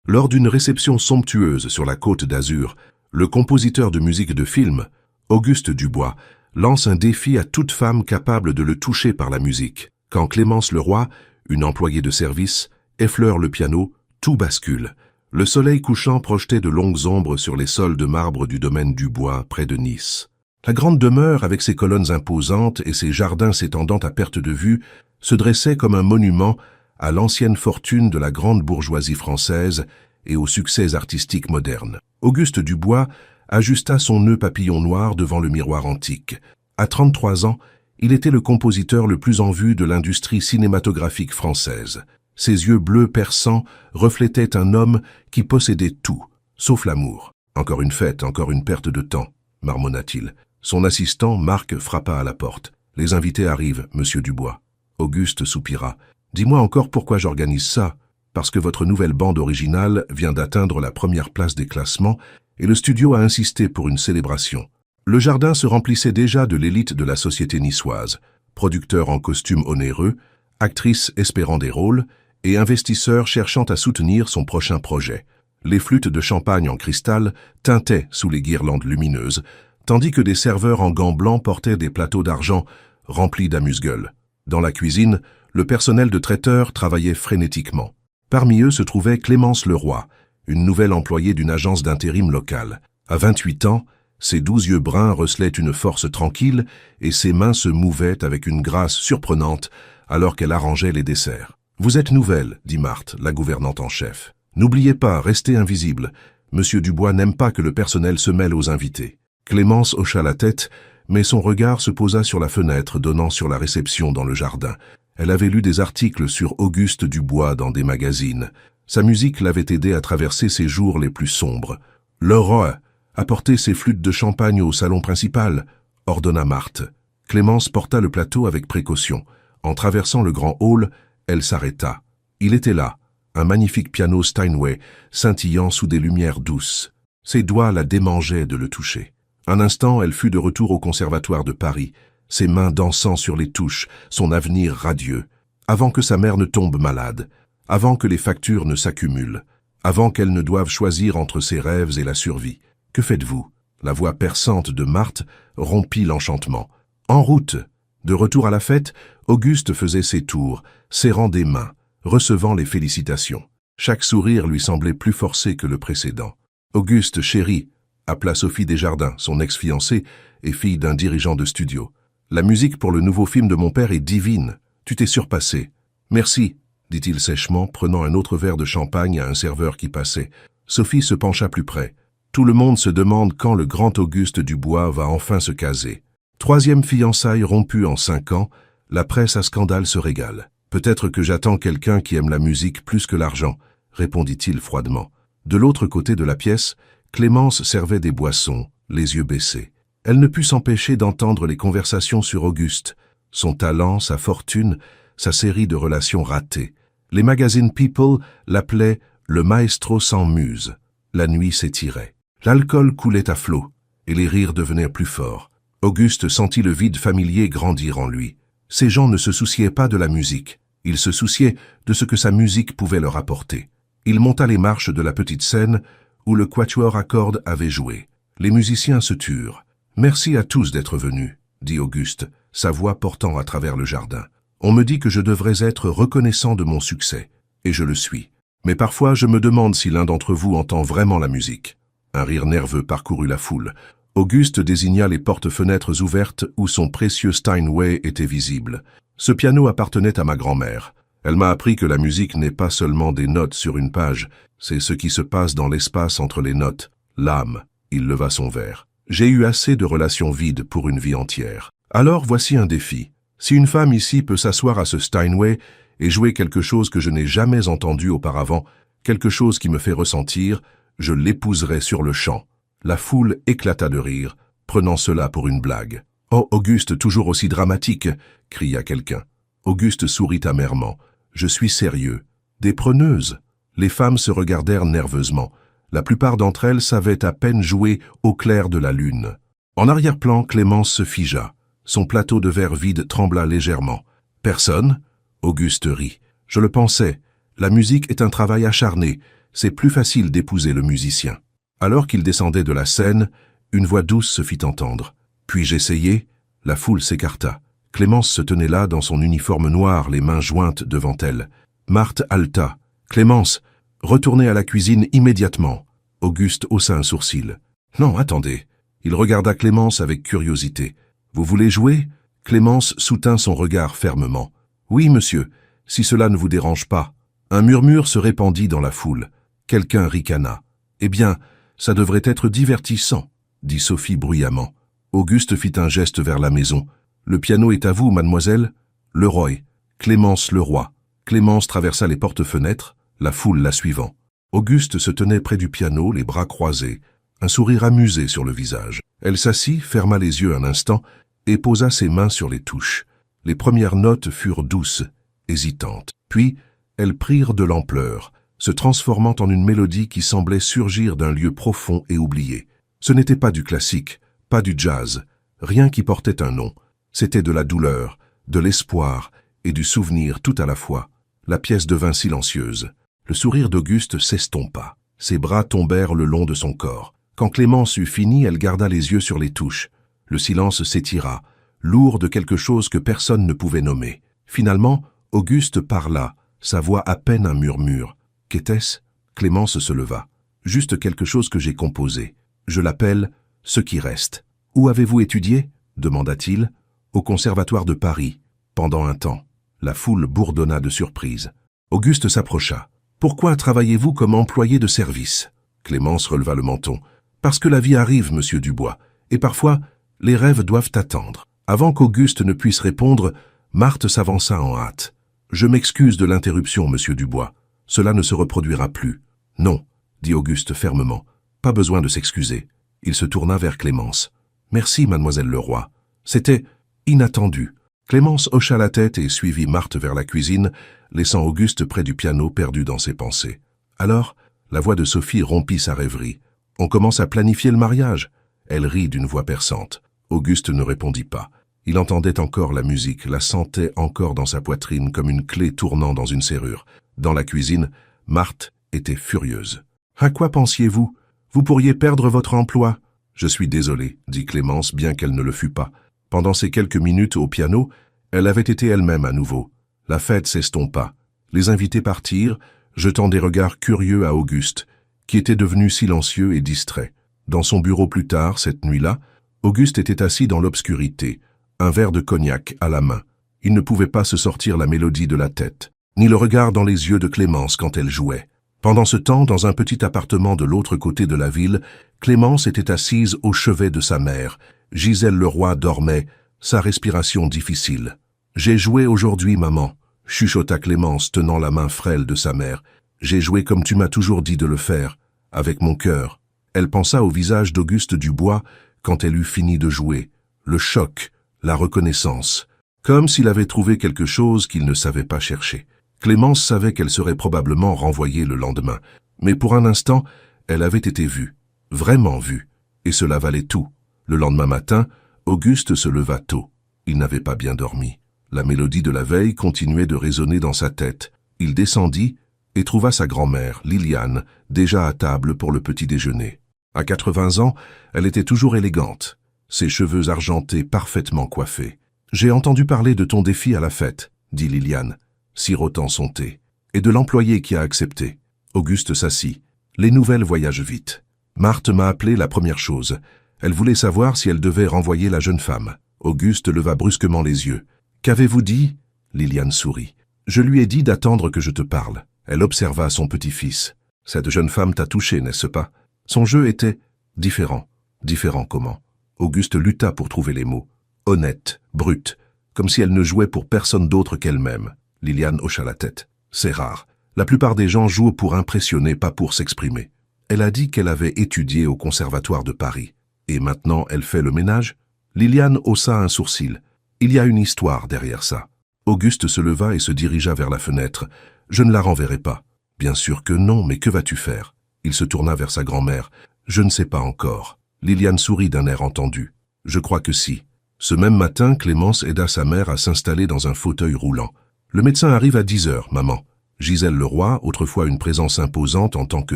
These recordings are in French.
Lors d'une réception somptueuse sur la Côte d'Azur, le compositeur de musique de film, Auguste Dubois, lance un défi à toute femme capable de le toucher par la musique. Quand Clémence Leroy, une employée de service, effleure le piano, tout bascule. Le soleil couchant projetait de longues ombres sur les sols de marbre du domaine Dubois, près de Nice. La grande demeure, avec ses colonnes imposantes et ses jardins s'étendant à perte de vue, se dressait comme un monument à l'ancienne fortune de la grande bourgeoisie française et aux succès artistiques modernes. Auguste Dubois ajusta son nœud papillon noir devant le miroir antique. À 33 ans, il était le compositeur le plus en vue de l'industrie cinématographique française. Ses yeux bleus perçants reflétaient un homme qui possédait tout, sauf l'amour. « Encore une fête, encore une perte de temps », marmonna-t-il. Son assistant, Marc, frappa à la porte. « Les invités arrivent, monsieur Dubois. » Auguste soupira. « Dis-moi encore pourquoi j'organise ça. Parce que votre nouvelle bande originale vient d'atteindre la première place des classements et le studio a insisté pour une célébration. » Le jardin se remplissait déjà de l'élite de la société niçoise, producteurs en costumes onéreux, actrices espérant des rôles et investisseurs cherchant à soutenir son prochain projet. Les flûtes de champagne en cristal tintaient sous les guirlandes lumineuses, tandis que des serveurs en gants blancs portaient des plateaux d'argent remplis d'amuse-gueules. Dans la cuisine, le personnel de traiteur travaillait frénétiquement. Parmi eux se trouvait Clémence Leroy, une nouvelle employée d'une agence d'intérim locale. À 28 ans, ses 12 yeux bruns recelaient une force tranquille et ses mains se mouvaient avec une grâce surprenante alors qu'elle arrangeait les desserts. « Vous êtes nouvelle, » dit Marthe, la gouvernante en chef. « N'oubliez pas, restez invisible. Monsieur Dubois n'aime pas que le personnel se mêle aux invités. » Clémence hocha la tête, mais son regard se posa sur la fenêtre donnant sur la réception dans le jardin. Elle avait lu des articles sur Auguste Dubois dans des magazines. Sa musique l'avait aidé à traverser ses jours les plus sombres. « Leroy, apportez ces flûtes de champagne au salon principal, » ordonna Marthe. Clémence porta le plateau avec précaution. En traversant le grand hall, elle s'arrêta. Il était là, un magnifique piano Steinway, scintillant sous des lumières douces. Ses doigts la démangeaient de le toucher. Un instant, elle fut de retour au Conservatoire de Paris, ses mains dansant sur les touches, son avenir radieux, avant que sa mère ne tombe malade, avant que les factures ne s'accumulent, avant qu'elle ne doive choisir entre ses rêves et la survie. « Que faites-vous » La voix perçante de Marthe rompit l'enchantement. « En route !» De retour à la fête, Auguste faisait ses tours, serrant des mains, recevant les félicitations. Chaque sourire lui semblait plus forcé que le précédent. « Auguste, chérie !» appela Sophie Desjardins, son ex-fiancée et fille d'un dirigeant de studio. « La musique pour le nouveau film de mon père est divine. Tu t'es surpassé. »« Merci », dit-il sèchement, prenant un autre verre de champagne à un serveur qui passait. Sophie se pencha plus près. Tout le monde se demande quand le grand Auguste Dubois va enfin se caser. Troisième fiançailles rompues en 5 ans, la presse à scandale se régale. « Peut-être que j'attends quelqu'un qui aime la musique plus que l'argent », répondit-il froidement. De l'autre côté de la pièce, Clémence servait des boissons, les yeux baissés. Elle ne put s'empêcher d'entendre les conversations sur Auguste, son talent, sa fortune, sa série de relations ratées. Les magazines People l'appelaient « le maestro sans muse ». La nuit s'étirait. L'alcool coulait à flots, et les rires devenaient plus forts. Auguste sentit le vide familier grandir en lui. Ces gens ne se souciaient pas de la musique, ils se souciaient de ce que sa musique pouvait leur apporter. Il monta les marches de la petite scène où le quatuor à cordes avait joué. Les musiciens se turent. « Merci à tous d'être venus », dit Auguste, sa voix portant à travers le jardin. « On me dit que je devrais être reconnaissant de mon succès, et je le suis. Mais parfois je me demande si l'un d'entre vous entend vraiment la musique. » Un rire nerveux parcourut la foule. Auguste désigna les portes-fenêtres ouvertes où son précieux Steinway était visible. « Ce piano appartenait à ma grand-mère. Elle m'a appris que la musique n'est pas seulement des notes sur une page, c'est ce qui se passe dans l'espace entre les notes, l'âme. » Il leva son verre. « J'ai eu assez de relations vides pour une vie entière. Alors voici un défi. Si une femme ici peut s'asseoir à ce Steinway et jouer quelque chose que je n'ai jamais entendu auparavant, quelque chose qui me fait ressentir, je l'épouserai sur le champ. » La foule éclata de rire, prenant cela pour une blague. « Oh, Auguste, toujours aussi dramatique !» cria quelqu'un. Auguste sourit amèrement. « Je suis sérieux. Des preneuses !» Les femmes se regardèrent nerveusement. La plupart d'entre elles savaient à peine jouer au clair de la lune. En arrière-plan, Clémence se figea. Son plateau de verre vide trembla légèrement. « Personne ?» Auguste rit. « Je le pensais. La musique est un travail acharné. c'est plus facile d'épouser le musicien. Alors qu'il descendait de la scène, une voix douce se fit entendre. Puis-je essayer? La foule s'écarta. Clémence se tenait là dans son uniforme noir, les mains jointes devant elle. Marthe haleta. « Clémence, retournez à la cuisine immédiatement. » Auguste haussa un sourcil. « Non, attendez. » Il regarda Clémence avec curiosité. « Vous voulez jouer ?» Clémence soutint son regard fermement. « Oui, monsieur, si cela ne vous dérange pas. » Un murmure se répandit dans la foule. Quelqu'un ricana. « Eh bien, ça devrait être divertissant, » dit Sophie bruyamment. Auguste fit un geste vers la maison. « Le piano est à vous, mademoiselle ?» Leroy. Clémence Leroy. Clémence traversa les portes-fenêtres, la foule la suivant. Auguste se tenait près du piano, les bras croisés, un sourire amusé sur le visage. Elle s'assit, ferma les yeux un instant et posa ses mains sur les touches. Les premières notes furent douces, hésitantes. Puis, elles prirent de l'ampleur, se transformant en une mélodie qui semblait surgir d'un lieu profond et oublié. Ce n'était pas du classique, pas du jazz, rien qui portait un nom. C'était de la douleur, de l'espoir et du souvenir tout à la fois. La pièce devint silencieuse. Le sourire d'Auguste s'estompa. Ses bras tombèrent le long de son corps. Quand Clémence eut fini, elle garda les yeux sur les touches. Le silence s'étira, lourd de quelque chose que personne ne pouvait nommer. Finalement, Auguste parla, sa voix à peine un murmure. Qu'était-ce? Clémence se leva. Juste quelque chose que j'ai composé. Je l'appelle « Ce qui reste ». Où avez-vous étudié? Demanda-t-il. Au Conservatoire de Paris, pendant un temps. La foule bourdonna de surprise. Auguste s'approcha. Pourquoi travaillez-vous comme employé de service? Clémence releva le menton. Parce que la vie arrive, monsieur Dubois, et parfois, les rêves doivent attendre. Avant qu'Auguste ne puisse répondre, Marthe s'avança en hâte. Je m'excuse de l'interruption, monsieur Dubois. Cela ne se reproduira plus. Non, dit Auguste fermement. Pas besoin de s'excuser. Il se tourna vers Clémence. Merci, mademoiselle Leroy. C'était inattendu. Clémence hocha la tête et suivit Marthe vers la cuisine, laissant Auguste près du piano perdu dans ses pensées. Alors, la voix de Sophie rompit sa rêverie. On commence à planifier le mariage. Elle rit d'une voix perçante. Auguste ne répondit pas. Il entendait encore la musique, la sentait encore dans sa poitrine comme une clé tournant dans une serrure. Dans la cuisine, Marthe était furieuse. « À quoi pensiez-vous? Vous pourriez perdre votre emploi. »« Je suis désolée, » dit Clémence, bien qu'elle ne le fût pas. Pendant ces quelques minutes au piano, elle avait été elle-même à nouveau. La fête s'estompa. Les invités partirent, jetant des regards curieux à Auguste, qui était devenu silencieux et distrait. Dans son bureau plus tard, cette nuit-là, Auguste était assis dans l'obscurité, un verre de cognac à la main. Il ne pouvait pas se sortir la mélodie de la tête, ni le regard dans les yeux de Clémence quand elle jouait. Pendant ce temps, dans un petit appartement de l'autre côté de la ville, Clémence était assise au chevet de sa mère. Gisèle Leroy dormait, sa respiration difficile. « J'ai joué aujourd'hui, maman », chuchota Clémence tenant la main frêle de sa mère. « J'ai joué comme tu m'as toujours dit de le faire, avec mon cœur. » Elle pensa au visage d'Auguste Dubois quand elle eut fini de jouer. Le choc, la reconnaissance, comme s'il avait trouvé quelque chose qu'il ne savait pas chercher. Clémence savait qu'elle serait probablement renvoyée le lendemain, mais pour un instant, elle avait été vue, vraiment vue, et cela valait tout. Le lendemain matin, Auguste se leva tôt. Il n'avait pas bien dormi. La mélodie de la veille continuait de résonner dans sa tête. Il descendit et trouva sa grand-mère, Liliane, déjà à table pour le petit déjeuner. À 80 ans, elle était toujours élégante, ses cheveux argentés parfaitement coiffés. « J'ai entendu parler de ton défi à la fête, » dit Liliane, sirotant son thé, « et de l'employé qui a accepté. » Auguste s'assit. Les nouvelles voyagent vite. Marthe m'a appelé la première chose. Elle voulait savoir si elle devait renvoyer la jeune femme. Auguste leva brusquement les yeux. « Qu'avez-vous dit ?» Liliane sourit. « Je lui ai dit d'attendre que je te parle. » Elle observa son petit-fils. « Cette jeune femme t'a touché, n'est-ce pas ?» Son jeu était différent. Différent comment? Auguste lutta pour trouver les mots. Honnête, brute, comme si elle ne jouait pour personne d'autre qu'elle-même. Liliane hocha la tête. C'est rare. La plupart des gens jouent pour impressionner, pas pour s'exprimer. Elle a dit qu'elle avait étudié au Conservatoire de Paris. Et maintenant, elle fait le ménage? Liliane haussa un sourcil. Il y a une histoire derrière ça. Auguste se leva et se dirigea vers la fenêtre. Je ne la renverrai pas. Bien sûr que non, mais que vas-tu faire? Il se tourna vers sa grand-mère. Je ne sais pas encore. Liliane sourit d'un air entendu. Je crois que si. Ce même matin, Clémence aida sa mère à s'installer dans un fauteuil roulant. Le médecin arrive à 10 heures, maman. Gisèle Leroy, autrefois une présence imposante en tant que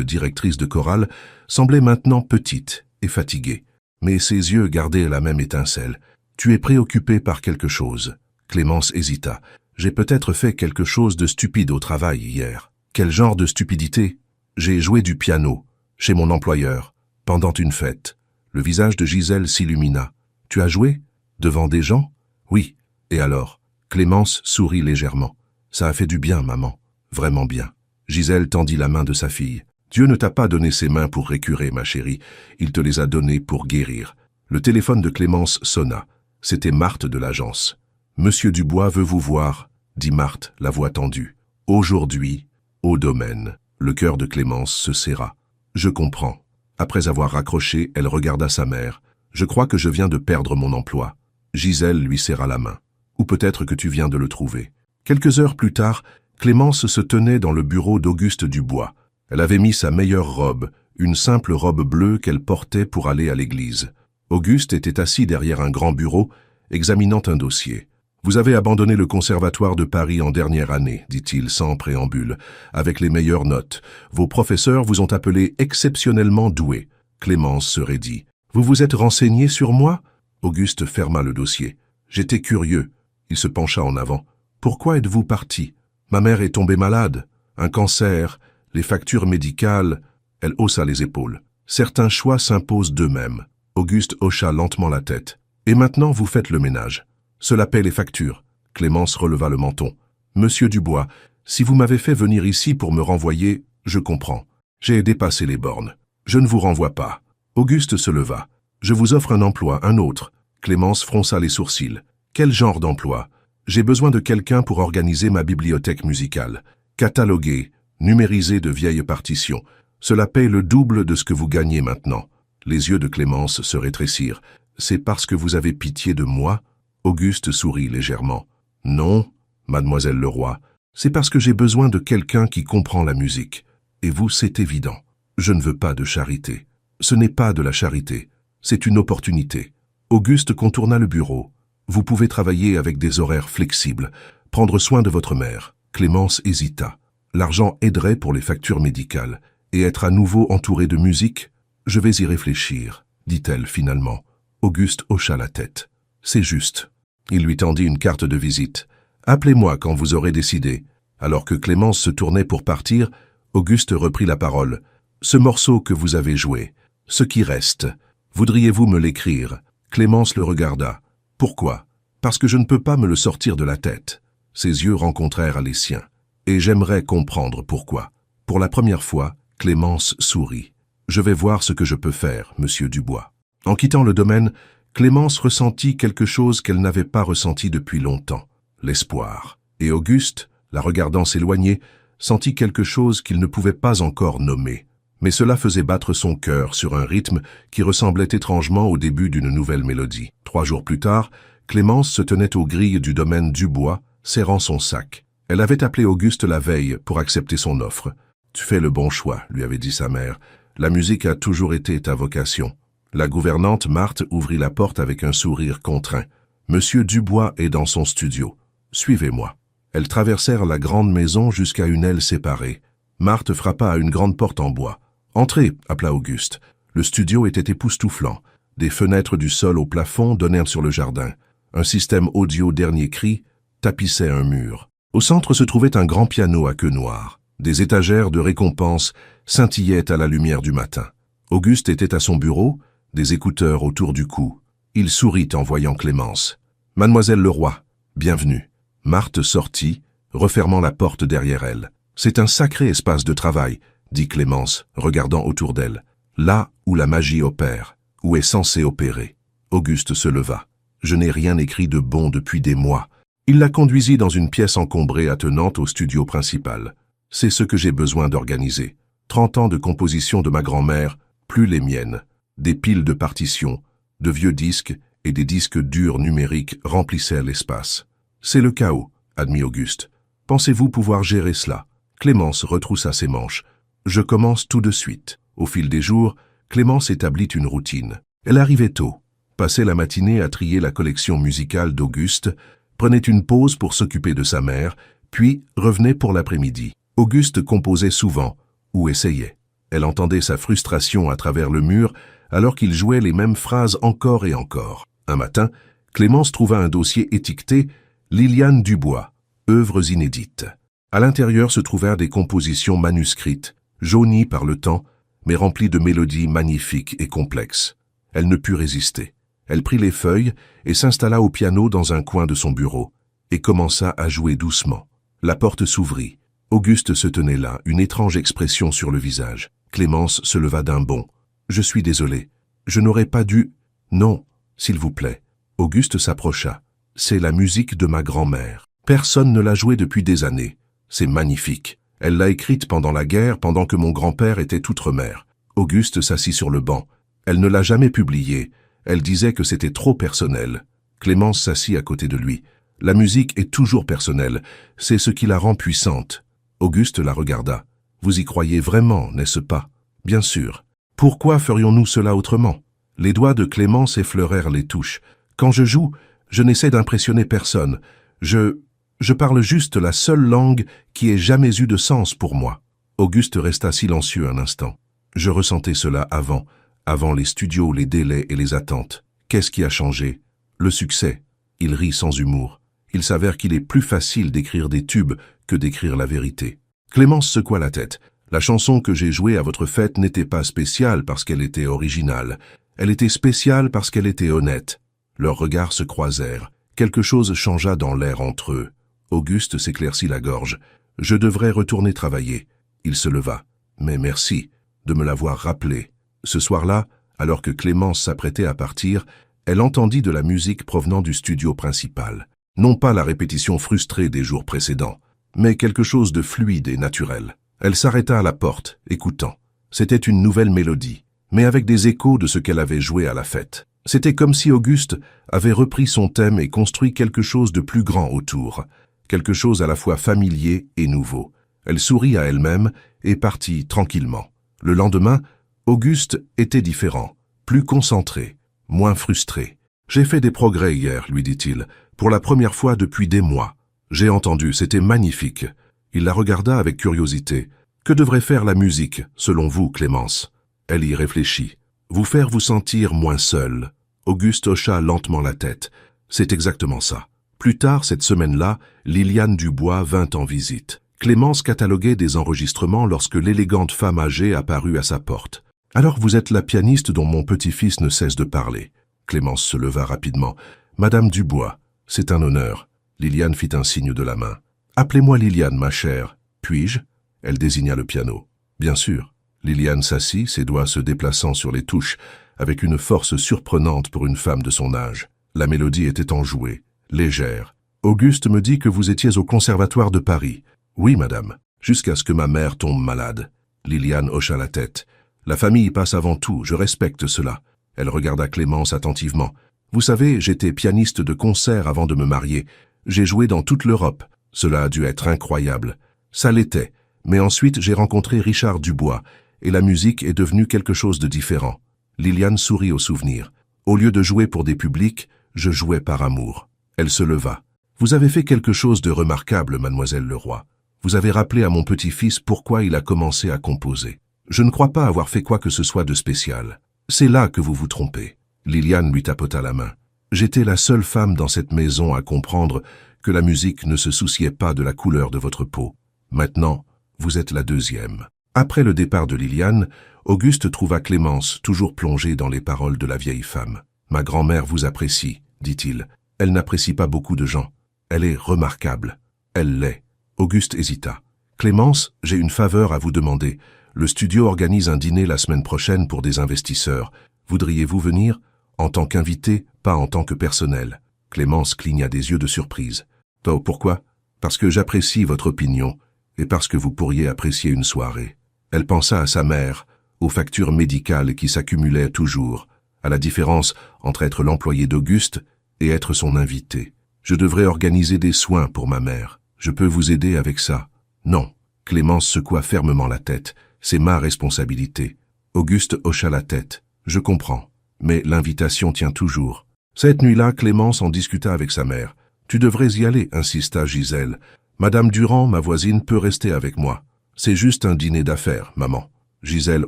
directrice de chorale, semblait maintenant petite et fatiguée. Mais ses yeux gardaient la même étincelle. « Tu es préoccupée par quelque chose ?» Clémence hésita. « J'ai peut-être fait quelque chose de stupide au travail hier. » « Quel genre de stupidité ?»« J'ai joué du piano, chez mon employeur, pendant une fête. » Le visage de Gisèle s'illumina. « Tu as joué? Devant des gens? » « Oui. Et alors ?» Clémence sourit légèrement. « Ça a fait du bien, maman. Vraiment bien. » Gisèle tendit la main de sa fille. « Dieu ne t'a pas donné ses mains pour récurer, ma chérie. Il te les a données pour guérir. » Le téléphone de Clémence sonna. C'était Marthe de l'agence. « Monsieur Dubois veut vous voir, » dit Marthe, la voix tendue. « Aujourd'hui, au domaine. » Le cœur de Clémence se serra. « Je comprends. » Après avoir raccroché, elle regarda sa mère. « Je crois que je viens de perdre mon emploi. » Gisèle lui serra la main. « Ou peut-être que tu viens de le trouver. » Quelques heures plus tard, Clémence se tenait dans le bureau d'Auguste Dubois. Elle avait mis sa meilleure robe, une simple robe bleue qu'elle portait pour aller à l'église. Auguste était assis derrière un grand bureau, examinant un dossier. « Vous avez abandonné le conservatoire de Paris en dernière année, dit-il sans préambule, avec les meilleures notes. Vos professeurs vous ont appelé exceptionnellement doué. » Clémence se raidit. « Vous vous êtes renseigné sur moi ?» Auguste ferma le dossier. « J'étais curieux. » Il se pencha en avant. « Pourquoi êtes-vous parti ? Ma mère est tombée malade. Un cancer, les factures médicales... » Elle haussa les épaules. « Certains choix s'imposent d'eux-mêmes. » Auguste hocha lentement la tête. « Et maintenant, vous faites le ménage. Cela paie les factures. » Clémence releva le menton. « Monsieur Dubois, si vous m'avez fait venir ici pour me renvoyer, je comprends. J'ai dépassé les bornes. Je ne vous renvoie pas. » Auguste se leva. « Je vous offre un emploi, un autre. » Clémence fronça les sourcils. « Quel genre d'emploi ? J'ai besoin de quelqu'un pour organiser ma bibliothèque musicale. Cataloguer, numériser de vieilles partitions. Cela paye le double de ce que vous gagnez maintenant. » Les yeux de Clémence se rétrécirent. « C'est parce que vous avez pitié de moi ?» Auguste sourit légèrement. « Non, mademoiselle Leroy, c'est parce que j'ai besoin de quelqu'un qui comprend la musique. Et vous, c'est évident. Je ne veux pas de charité. Ce n'est pas de la charité, c'est une opportunité. » Auguste contourna le bureau. « Vous pouvez travailler avec des horaires flexibles, prendre soin de votre mère. » Clémence hésita. « L'argent aiderait pour les factures médicales. Et être à nouveau entouré de musique ? Je vais y réfléchir, dit-elle finalement. Auguste hocha la tête. « C'est juste. » Il lui tendit une carte de visite. « Appelez-moi quand vous aurez décidé. » Alors que Clémence se tournait pour partir, Auguste reprit la parole. « Ce morceau que vous avez joué, ce qui reste, voudriez-vous me l'écrire ?» Clémence le regarda. « Pourquoi ? Parce que je ne peux pas me le sortir de la tête. » Ses yeux rencontrèrent les siens. « Et j'aimerais comprendre pourquoi. » Pour la première fois, Clémence sourit. « Je vais voir ce que je peux faire, monsieur Dubois. » En quittant le domaine, Clémence ressentit quelque chose qu'elle n'avait pas ressenti depuis longtemps, l'espoir. Et Auguste, la regardant s'éloigner, sentit quelque chose qu'il ne pouvait pas encore nommer. Mais cela faisait battre son cœur sur un rythme qui ressemblait étrangement au début d'une nouvelle mélodie. 3 jours plus tard, Clémence se tenait aux grilles du domaine Dubois, serrant son sac. Elle avait appelé Auguste la veille pour accepter son offre. « Tu fais le bon choix, » lui avait dit sa mère. « La musique a toujours été ta vocation. » La gouvernante Marthe ouvrit la porte avec un sourire contraint. « Monsieur Dubois est dans son studio. Suivez-moi. » Elles traversèrent la grande maison jusqu'à une aile séparée. Marthe frappa à une grande porte en bois. « Entrez !» appela Auguste. Le studio était époustouflant. Des fenêtres du sol au plafond donnèrent sur le jardin. Un système audio dernier cri tapissait un mur. Au centre se trouvait un grand piano à queue noire. Des étagères de récompenses scintillaient à la lumière du matin. Auguste était à son bureau, des écouteurs autour du cou. Il sourit en voyant Clémence. « Mademoiselle Leroy, bienvenue. » Marthe sortit, refermant la porte derrière elle. « C'est un sacré espace de travail, » dit Clémence, regardant autour d'elle. « Là où la magie opère, où est censé opérer. » Auguste se leva. « Je n'ai rien écrit de bon depuis des mois. » Il la conduisit dans une pièce encombrée attenante au studio principal. « C'est ce que j'ai besoin d'organiser. 30 ans de composition de ma grand-mère, plus les miennes. Des piles de partitions, de vieux disques et des disques durs numériques remplissaient l'espace. « C'est le chaos, » admit Auguste. « Pensez-vous pouvoir gérer cela ?» Clémence retroussa ses manches. « Je commence tout de suite. » Au fil des jours, Clémence établit une routine. Elle arrivait tôt, passait la matinée à trier la collection musicale d'Auguste, prenait une pause pour s'occuper de sa mère, puis revenait pour l'après-midi. Auguste composait souvent, ou essayait. Elle entendait sa frustration à travers le mur alors qu'il jouait les mêmes phrases encore et encore. Un matin, Clémence trouva un dossier étiqueté « Liliane Dubois, œuvres inédites ». À l'intérieur se trouvèrent des compositions manuscrites, jaunies par le temps, mais remplies de mélodies magnifiques et complexes. Elle ne put résister. Elle prit les feuilles et s'installa au piano dans un coin de son bureau, et commença à jouer doucement. La porte s'ouvrit. Auguste se tenait là, une étrange expression sur le visage. Clémence se leva d'un bond. « Je suis désolé. Je n'aurais pas dû... » « Non, s'il vous plaît. » Auguste s'approcha. « C'est la musique de ma grand-mère. Personne ne l'a jouée depuis des années. C'est magnifique. Elle l'a écrite pendant la guerre, pendant que mon grand-père était outre-mer. » Auguste s'assit sur le banc. Elle ne l'a jamais publiée. Elle disait que c'était trop personnel. Clémence s'assit à côté de lui. « La musique est toujours personnelle. C'est ce qui la rend puissante. » Auguste la regarda. « Vous y croyez vraiment, n'est-ce pas ? » « Bien sûr. Pourquoi ferions-nous cela autrement ?» Les doigts de Clémence effleurèrent les touches. « Quand je joue, je n'essaie d'impressionner personne. Je parle juste la seule langue qui ait jamais eu de sens pour moi. » Auguste resta silencieux un instant. Je ressentais cela avant les studios, les délais et les attentes. Qu'est-ce qui a changé? Le succès. Il rit sans humour. Il s'avère qu'il est plus facile d'écrire des tubes que d'écrire la vérité. Clémence secoua la tête. La chanson que j'ai jouée à votre fête n'était pas spéciale parce qu'elle était originale. Elle était spéciale parce qu'elle était honnête. Leurs regards se croisèrent. Quelque chose changea dans l'air entre eux. Auguste s'éclaircit la gorge. « Je devrais retourner travailler. » Il se leva. « Mais merci de me l'avoir rappelé. » Ce soir-là, alors que Clémence s'apprêtait à partir, elle entendit de la musique provenant du studio principal. Non pas la répétition frustrée des jours précédents, mais quelque chose de fluide et naturel. Elle s'arrêta à la porte, écoutant. C'était une nouvelle mélodie, mais avec des échos de ce qu'elle avait joué à la fête. C'était comme si Auguste avait repris son thème et construit quelque chose de plus grand autour, quelque chose à la fois familier et nouveau. Elle sourit à elle-même et partit tranquillement. Le lendemain, Auguste était différent, plus concentré, moins frustré. « J'ai fait des progrès hier, lui dit-il, pour la première fois depuis des mois. J'ai entendu, c'était magnifique. » Il la regarda avec curiosité. « Que devrait faire la musique, selon vous, Clémence ?» Elle y réfléchit. « Vous faire vous sentir moins seule. » Auguste hocha lentement la tête. « C'est exactement ça. » Plus tard, cette semaine-là, Liliane Dubois vint en visite. Clémence cataloguait des enregistrements lorsque l'élégante femme âgée apparut à sa porte. « Alors vous êtes la pianiste dont mon petit-fils ne cesse de parler. » Clémence se leva rapidement. « Madame Dubois, c'est un honneur. » Liliane fit un signe de la main. « Appelez-moi Liliane, ma chère. Puis-je » Elle désigna le piano. « Bien sûr. » Liliane s'assit, ses doigts se déplaçant sur les touches, avec une force surprenante pour une femme de son âge. La mélodie était enjouée, légère. « Auguste me dit que vous étiez au Conservatoire de Paris. »« Oui, madame. Jusqu'à ce que ma mère tombe malade. » Liliane hocha la tête. « La famille passe avant tout, je respecte cela. » Elle regarda Clémence attentivement. « Vous savez, j'étais pianiste de concert avant de me marier. J'ai joué dans toute l'Europe. Cela a dû être incroyable. Ça l'était. Mais ensuite, j'ai rencontré Richard Dubois, et la musique est devenue quelque chose de différent. » Liliane sourit au souvenir. « Au lieu de jouer pour des publics, je jouais par amour. » Elle se leva. « Vous avez fait quelque chose de remarquable, mademoiselle Leroy. Vous avez rappelé à mon petit-fils pourquoi il a commencé à composer. Je ne crois pas avoir fait quoi que ce soit de spécial. C'est là que vous vous trompez. » Liliane lui tapota la main. « J'étais la seule femme dans cette maison à comprendre que la musique ne se souciait pas de la couleur de votre peau. Maintenant, vous êtes la deuxième. » Après le départ de Liliane, Auguste trouva Clémence toujours plongée dans les paroles de la vieille femme. « Ma grand-mère vous apprécie, dit-il. Elle n'apprécie pas beaucoup de gens. Elle est remarquable. Elle l'est. » Auguste hésita. « Clémence, j'ai une faveur à vous demander. Le studio organise un dîner la semaine prochaine pour des investisseurs. Voudriez-vous venir? En tant qu'invité, pas en tant que personnel. » Clémence cligna des yeux de surprise. « Oh, pourquoi? Parce que j'apprécie votre opinion et parce que vous pourriez apprécier une soirée. » Elle pensa à sa mère, aux factures médicales qui s'accumulaient toujours, à la différence entre être l'employé d'Auguste et être son invité. « Je devrais organiser des soins pour ma mère. Je peux vous aider avec ça? » « Non. » Clémence secoua fermement la tête. « C'est ma responsabilité. » Auguste hocha la tête. « Je comprends. Mais l'invitation tient toujours. » Cette nuit-là, Clémence en discuta avec sa mère. « Tu devrais y aller, insista Gisèle. Madame Durand, ma voisine, peut rester avec moi. C'est juste un dîner d'affaires, maman. Gisèle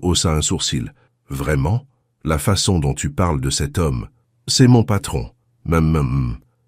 haussa un sourcil. Vraiment? La façon dont tu parles de cet homme. C'est mon patron.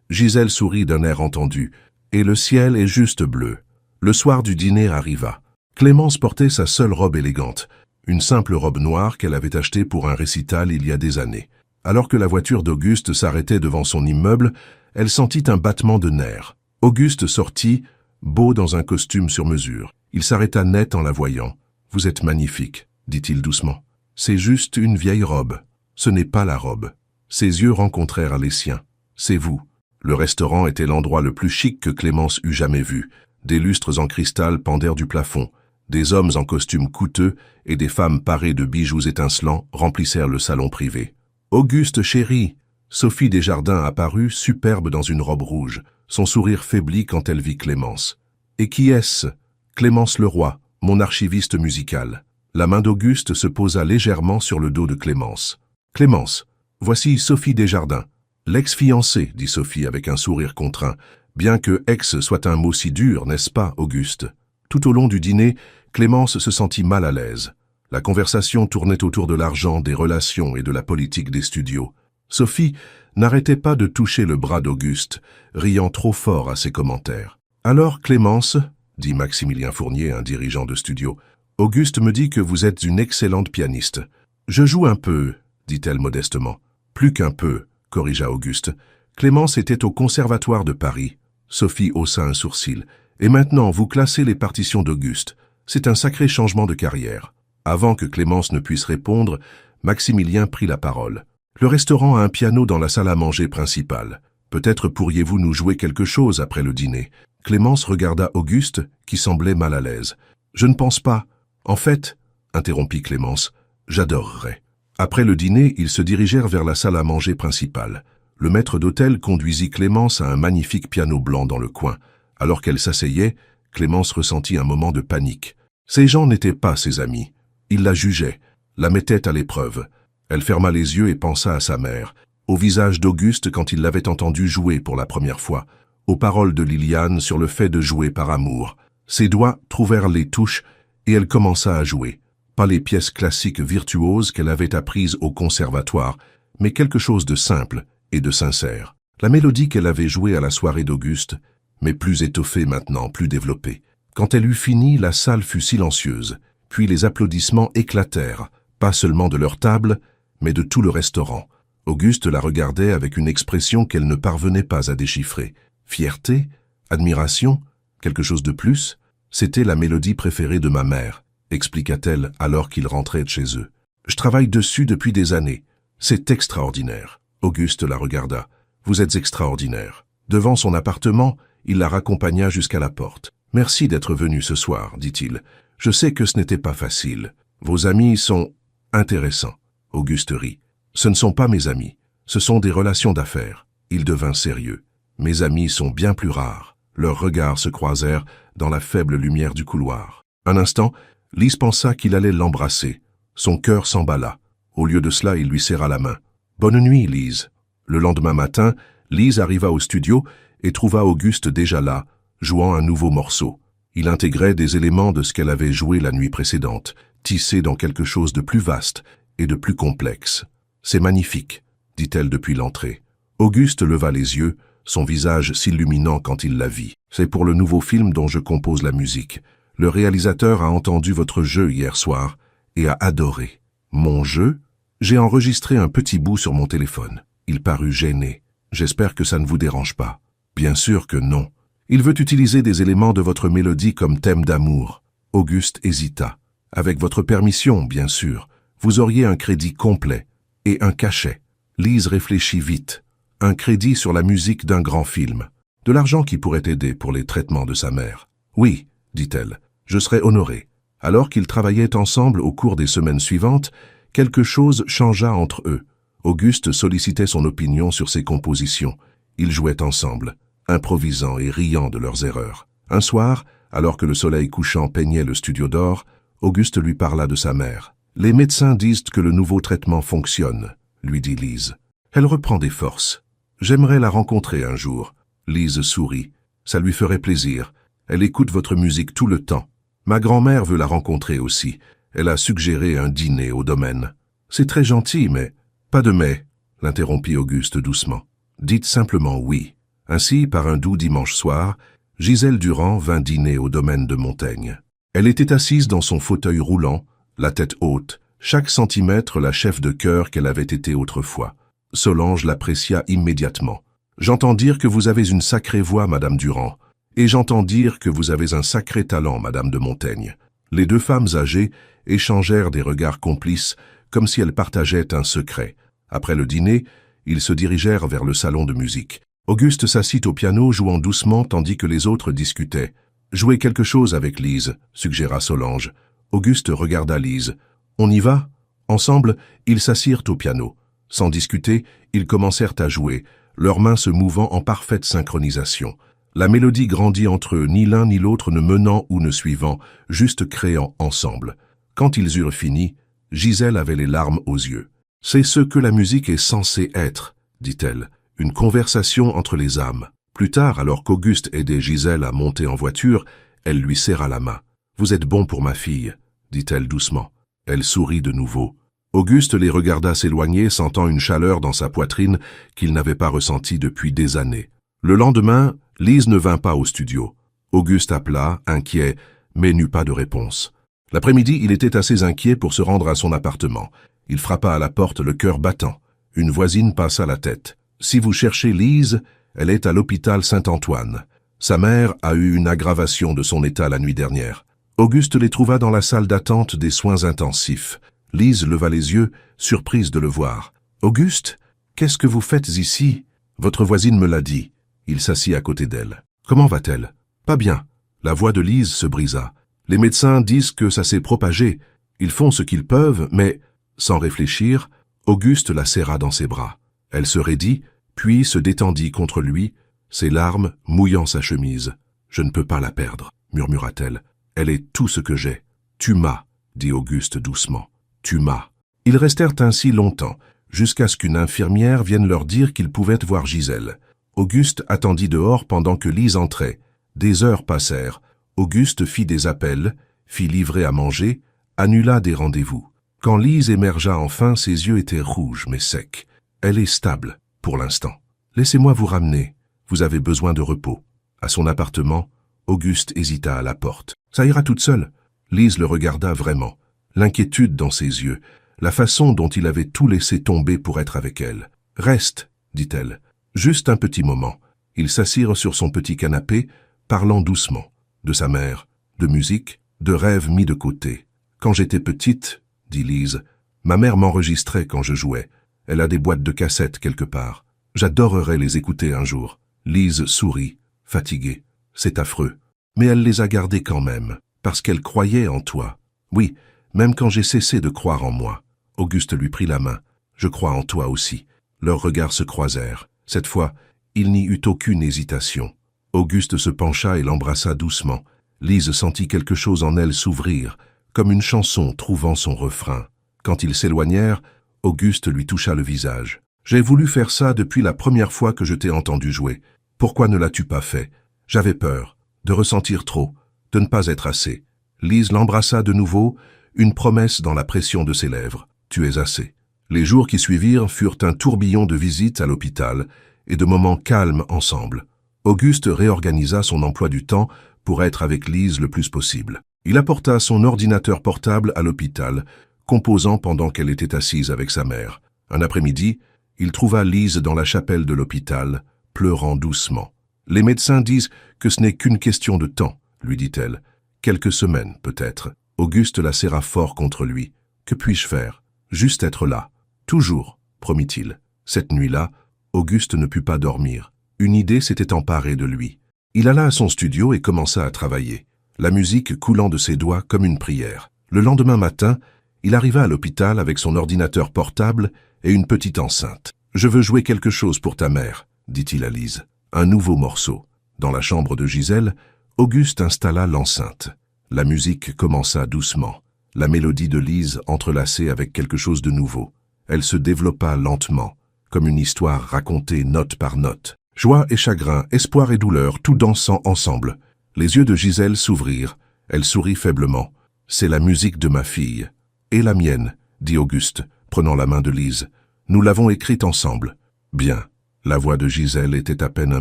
Gisèle sourit d'un air entendu. Et le ciel est juste bleu. Le soir du dîner arriva. Clémence portait sa seule robe élégante, une simple robe noire qu'elle avait achetée pour un récital il y a des années. Alors que la voiture d'Auguste s'arrêtait devant son immeuble, elle sentit un battement de nerfs. Auguste sortit, beau dans un costume sur mesure. Il s'arrêta net en la voyant. « Vous êtes magnifique, dit-il doucement. C'est juste une vieille robe. Ce n'est pas la robe. » Ses yeux rencontrèrent les siens. « C'est vous. » Le restaurant était l'endroit le plus chic que Clémence eût jamais vu. Des lustres en cristal pendèrent du plafond. Des hommes en costumes coûteux et des femmes parées de bijoux étincelants remplissèrent le salon privé. « Auguste, chérie !» Sophie Desjardins apparut, superbe dans une robe rouge. Son sourire faiblit quand elle vit Clémence. « Et qui est-ce ?»« Clémence Leroy, mon archiviste musical. » La main d'Auguste se posa légèrement sur le dos de Clémence. « Clémence, voici Sophie Desjardins. »« L'ex-fiancée, » dit Sophie avec un sourire contraint. Bien que « ex » soit un mot si dur, n'est-ce pas, Auguste? Tout au long du dîner, Clémence se sentit mal à l'aise. La conversation tournait autour de l'argent, des relations et de la politique des studios. Sophie n'arrêtait pas de toucher le bras d'Auguste, riant trop fort à ses commentaires. « Alors, Clémence, » dit Maximilien Fournier, un dirigeant de studio, « Auguste me dit que vous êtes une excellente pianiste. »« Je joue un peu, » dit-elle modestement. « Plus qu'un peu, » corrigea Auguste. Clémence était au Conservatoire de Paris. Sophie haussa un sourcil. « Et maintenant, vous classez les partitions d'Auguste. C'est un sacré changement de carrière. » Avant que Clémence ne puisse répondre, Maximilien prit la parole. « Le restaurant a un piano dans la salle à manger principale. Peut-être pourriez-vous nous jouer quelque chose après le dîner ?» Clémence regarda Auguste, qui semblait mal à l'aise. « Je ne pense pas. En fait, » interrompit Clémence, « j'adorerais. » Après le dîner, ils se dirigèrent vers la salle à manger principale. Le maître d'hôtel conduisit Clémence à un magnifique piano blanc dans le coin. Alors qu'elle s'asseyait, Clémence ressentit un moment de panique. Ces gens n'étaient pas ses amis. Ils la jugeaient, la mettaient à l'épreuve. Elle ferma les yeux et pensa à sa mère, au visage d'Auguste quand il l'avait entendu jouer pour la première fois, aux paroles de Liliane sur le fait de jouer par amour. Ses doigts trouvèrent les touches et elle commença à jouer. Pas les pièces classiques virtuoses qu'elle avait apprises au conservatoire, mais quelque chose de simple et de sincère. La mélodie qu'elle avait jouée à la soirée d'Auguste, mais plus étoffée maintenant, plus développée. Quand elle eut fini, la salle fut silencieuse, puis les applaudissements éclatèrent, pas seulement de leur table, mais de tout le restaurant. Auguste la regardait avec une expression qu'elle ne parvenait pas à déchiffrer. Fierté? Admiration? Quelque chose de plus? C'était la mélodie préférée de ma mère, expliqua-t-elle alors qu'ils rentraient de chez eux. Je travaille dessus depuis des années. C'est extraordinaire. Auguste la regarda. Vous êtes extraordinaire. Devant son appartement, il la raccompagna jusqu'à la porte. Merci d'être venu ce soir, dit-il. Je sais que ce n'était pas facile. Vos amis sont intéressants. Auguste rit. Ce ne sont pas mes amis. Ce sont des relations d'affaires. Il devint sérieux. Mes amis sont bien plus rares. Leurs regards se croisèrent dans la faible lumière du couloir. Un instant, Lise pensa qu'il allait l'embrasser. Son cœur s'emballa. Au lieu de cela, il lui serra la main. « Bonne nuit, Lise. » Le lendemain matin, Lise arriva au studio et trouva Auguste déjà là, jouant un nouveau morceau. Il intégrait des éléments de ce qu'elle avait joué la nuit précédente, tissés dans quelque chose de plus vaste et de plus complexe. « C'est magnifique, » dit-elle depuis l'entrée. Auguste leva les yeux, son visage s'illuminant quand il la vit. « C'est pour le nouveau film dont je compose la musique. Le réalisateur a entendu votre jeu hier soir et a adoré. »« Mon jeu ?» J'ai enregistré un petit bout sur mon téléphone. Il parut gêné. « J'espère que ça ne vous dérange pas. » « Bien sûr que non. Il veut utiliser des éléments de votre mélodie comme thème d'amour. » Auguste hésita. « Avec votre permission, bien sûr. Vous auriez un crédit complet et un cachet. » Lise réfléchit vite. Un crédit sur la musique d'un grand film. De l'argent qui pourrait aider pour les traitements de sa mère. « Oui, » dit-elle, « je serais honoré. » Alors qu'ils travaillaient ensemble au cours des semaines suivantes, quelque chose changea entre eux. Auguste sollicitait son opinion sur ses compositions. Ils jouaient ensemble, improvisant et riant de leurs erreurs. Un soir, alors que le soleil couchant peignait le studio d'or, Auguste lui parla de sa mère. « Les médecins disent que le nouveau traitement fonctionne, » lui dit Lise. « Elle reprend des forces. J'aimerais la rencontrer un jour. » Lise sourit. « Ça lui ferait plaisir. Elle écoute votre musique tout le temps. Ma grand-mère veut la rencontrer aussi. Elle a suggéré un dîner au domaine. C'est très gentil, mais... Pas de mais, l'interrompit Auguste doucement. Dites simplement oui. Ainsi, par un doux dimanche soir, Gisèle Durand vint dîner au domaine de Montaigne. Elle était assise dans son fauteuil roulant, la tête haute, chaque centimètre la chef de chœur qu'elle avait été autrefois. Solange l'apprécia immédiatement. « J'entends dire que vous avez une sacrée voix, Madame Durand, et j'entends dire que vous avez un sacré talent, Madame de Montaigne. » Les deux femmes âgées échangèrent des regards complices, comme si elles partageaient un secret. Après le dîner, ils se dirigèrent vers le salon de musique. Auguste s'assit au piano, jouant doucement tandis que les autres discutaient. « Jouez quelque chose avec Lise », suggéra Solange. Auguste regarda Lise. « On y va ?» Ensemble, ils s'assirent au piano. Sans discuter, ils commencèrent à jouer, leurs mains se mouvant en parfaite synchronisation. La mélodie grandit entre eux, ni l'un ni l'autre ne menant ou ne suivant, juste créant ensemble. Quand ils eurent fini, Gisèle avait les larmes aux yeux. « C'est ce que la musique est censée être », dit-elle, « une conversation entre les âmes. » Plus tard, alors qu'Auguste aidait Gisèle à monter en voiture, elle lui serra la main. « Vous êtes bon pour ma fille », dit-elle doucement. Elle sourit de nouveau. Auguste les regarda s'éloigner, sentant une chaleur dans sa poitrine qu'il n'avait pas ressentie depuis des années. Le lendemain, Lise ne vint pas au studio. Auguste appela, inquiet, mais n'eut pas de réponse. L'après-midi, il était assez inquiet pour se rendre à son appartement. Il frappa à la porte, le cœur battant. Une voisine passa la tête. « Si vous cherchez Lise, elle est à l'hôpital Saint-Antoine. Sa mère a eu une aggravation de son état la nuit dernière. » Auguste les trouva dans la salle d'attente des soins intensifs. Lise leva les yeux, surprise de le voir. « Auguste, qu'est-ce que vous faites ici ?»« Votre voisine me l'a dit. » Il s'assit à côté d'elle. « Comment va-t-elle ?»« Pas bien. » La voix de Lise se brisa. « Les médecins disent que ça s'est propagé. Ils font ce qu'ils peuvent, mais... » Sans réfléchir, Auguste la serra dans ses bras. Elle se raidit, puis se détendit contre lui, ses larmes mouillant sa chemise. « Je ne peux pas la perdre, » murmura-t-elle. « Elle est tout ce que j'ai. »« Tu m'as, » dit Auguste doucement. « Tu m'as. » Ils restèrent ainsi longtemps, jusqu'à ce qu'une infirmière vienne leur dire qu'ils pouvaient voir Gisèle. Auguste attendit dehors pendant que Lise entrait. Des heures passèrent. Auguste fit des appels, fit livrer à manger, annula des rendez-vous. Quand Lise émergea enfin, ses yeux étaient rouges mais secs. « Elle est stable, pour l'instant. Laissez-moi vous ramener. Vous avez besoin de repos. » À son appartement, Auguste hésita à la porte. « Ça ira toute seule. » Lise le regarda vraiment. L'inquiétude dans ses yeux, la façon dont il avait tout laissé tomber pour être avec elle. « Reste, » dit-elle. « Juste un petit moment. » Ils s'assirent sur son petit canapé, parlant doucement. De sa mère, de musique, de rêves mis de côté. « Quand j'étais petite, » dit Lise, « ma mère m'enregistrait quand je jouais. Elle a des boîtes de cassettes quelque part. J'adorerais les écouter un jour. » Lise sourit, fatiguée. « C'est affreux. Mais elle les a gardées quand même, parce qu'elle croyait en toi. Oui, même quand j'ai cessé de croire en moi. » Auguste lui prit la main. « Je crois en toi aussi. » Leurs regards se croisèrent. Cette fois, il n'y eut aucune hésitation. Auguste se pencha et l'embrassa doucement. Lise sentit quelque chose en elle s'ouvrir, comme une chanson trouvant son refrain. Quand ils s'éloignèrent, Auguste lui toucha le visage. « J'ai voulu faire ça depuis la première fois que je t'ai entendu jouer. Pourquoi ne l'as-tu pas fait? J'avais peur, de ressentir trop, de ne pas être assez. » Lise l'embrassa de nouveau, une promesse dans la pression de ses lèvres. « Tu es assez. » Les jours qui suivirent furent un tourbillon de visites à l'hôpital et de moments calmes ensemble. Auguste réorganisa son emploi du temps pour être avec Lise le plus possible. Il apporta son ordinateur portable à l'hôpital, composant pendant qu'elle était assise avec sa mère. Un après-midi, il trouva Lise dans la chapelle de l'hôpital, pleurant doucement. « Les médecins disent que ce n'est qu'une question de temps, » lui dit-elle. « Quelques semaines, peut-être. » Auguste la serra fort contre lui. « Que puis-je faire? Juste être là. Toujours, promit-il. Cette nuit-là, Auguste ne put pas dormir. Une idée s'était emparée de lui. Il alla à son studio et commença à travailler, la musique coulant de ses doigts comme une prière. Le lendemain matin, il arriva à l'hôpital avec son ordinateur portable et une petite enceinte. « Je veux jouer quelque chose pour ta mère, » dit-il à Lise. Un nouveau morceau. Dans la chambre de Gisèle, Auguste installa l'enceinte. La musique commença doucement. La mélodie de Lise entrelacée avec quelque chose de nouveau. Elle se développa lentement, comme une histoire racontée note par note. Joie et chagrin, espoir et douleur, tout dansant ensemble. Les yeux de Gisèle s'ouvrirent. Elle sourit faiblement. « C'est la musique de ma fille. »« Et la mienne, » dit Auguste, prenant la main de Lise. « Nous l'avons écrite ensemble. »« Bien. » La voix de Gisèle était à peine un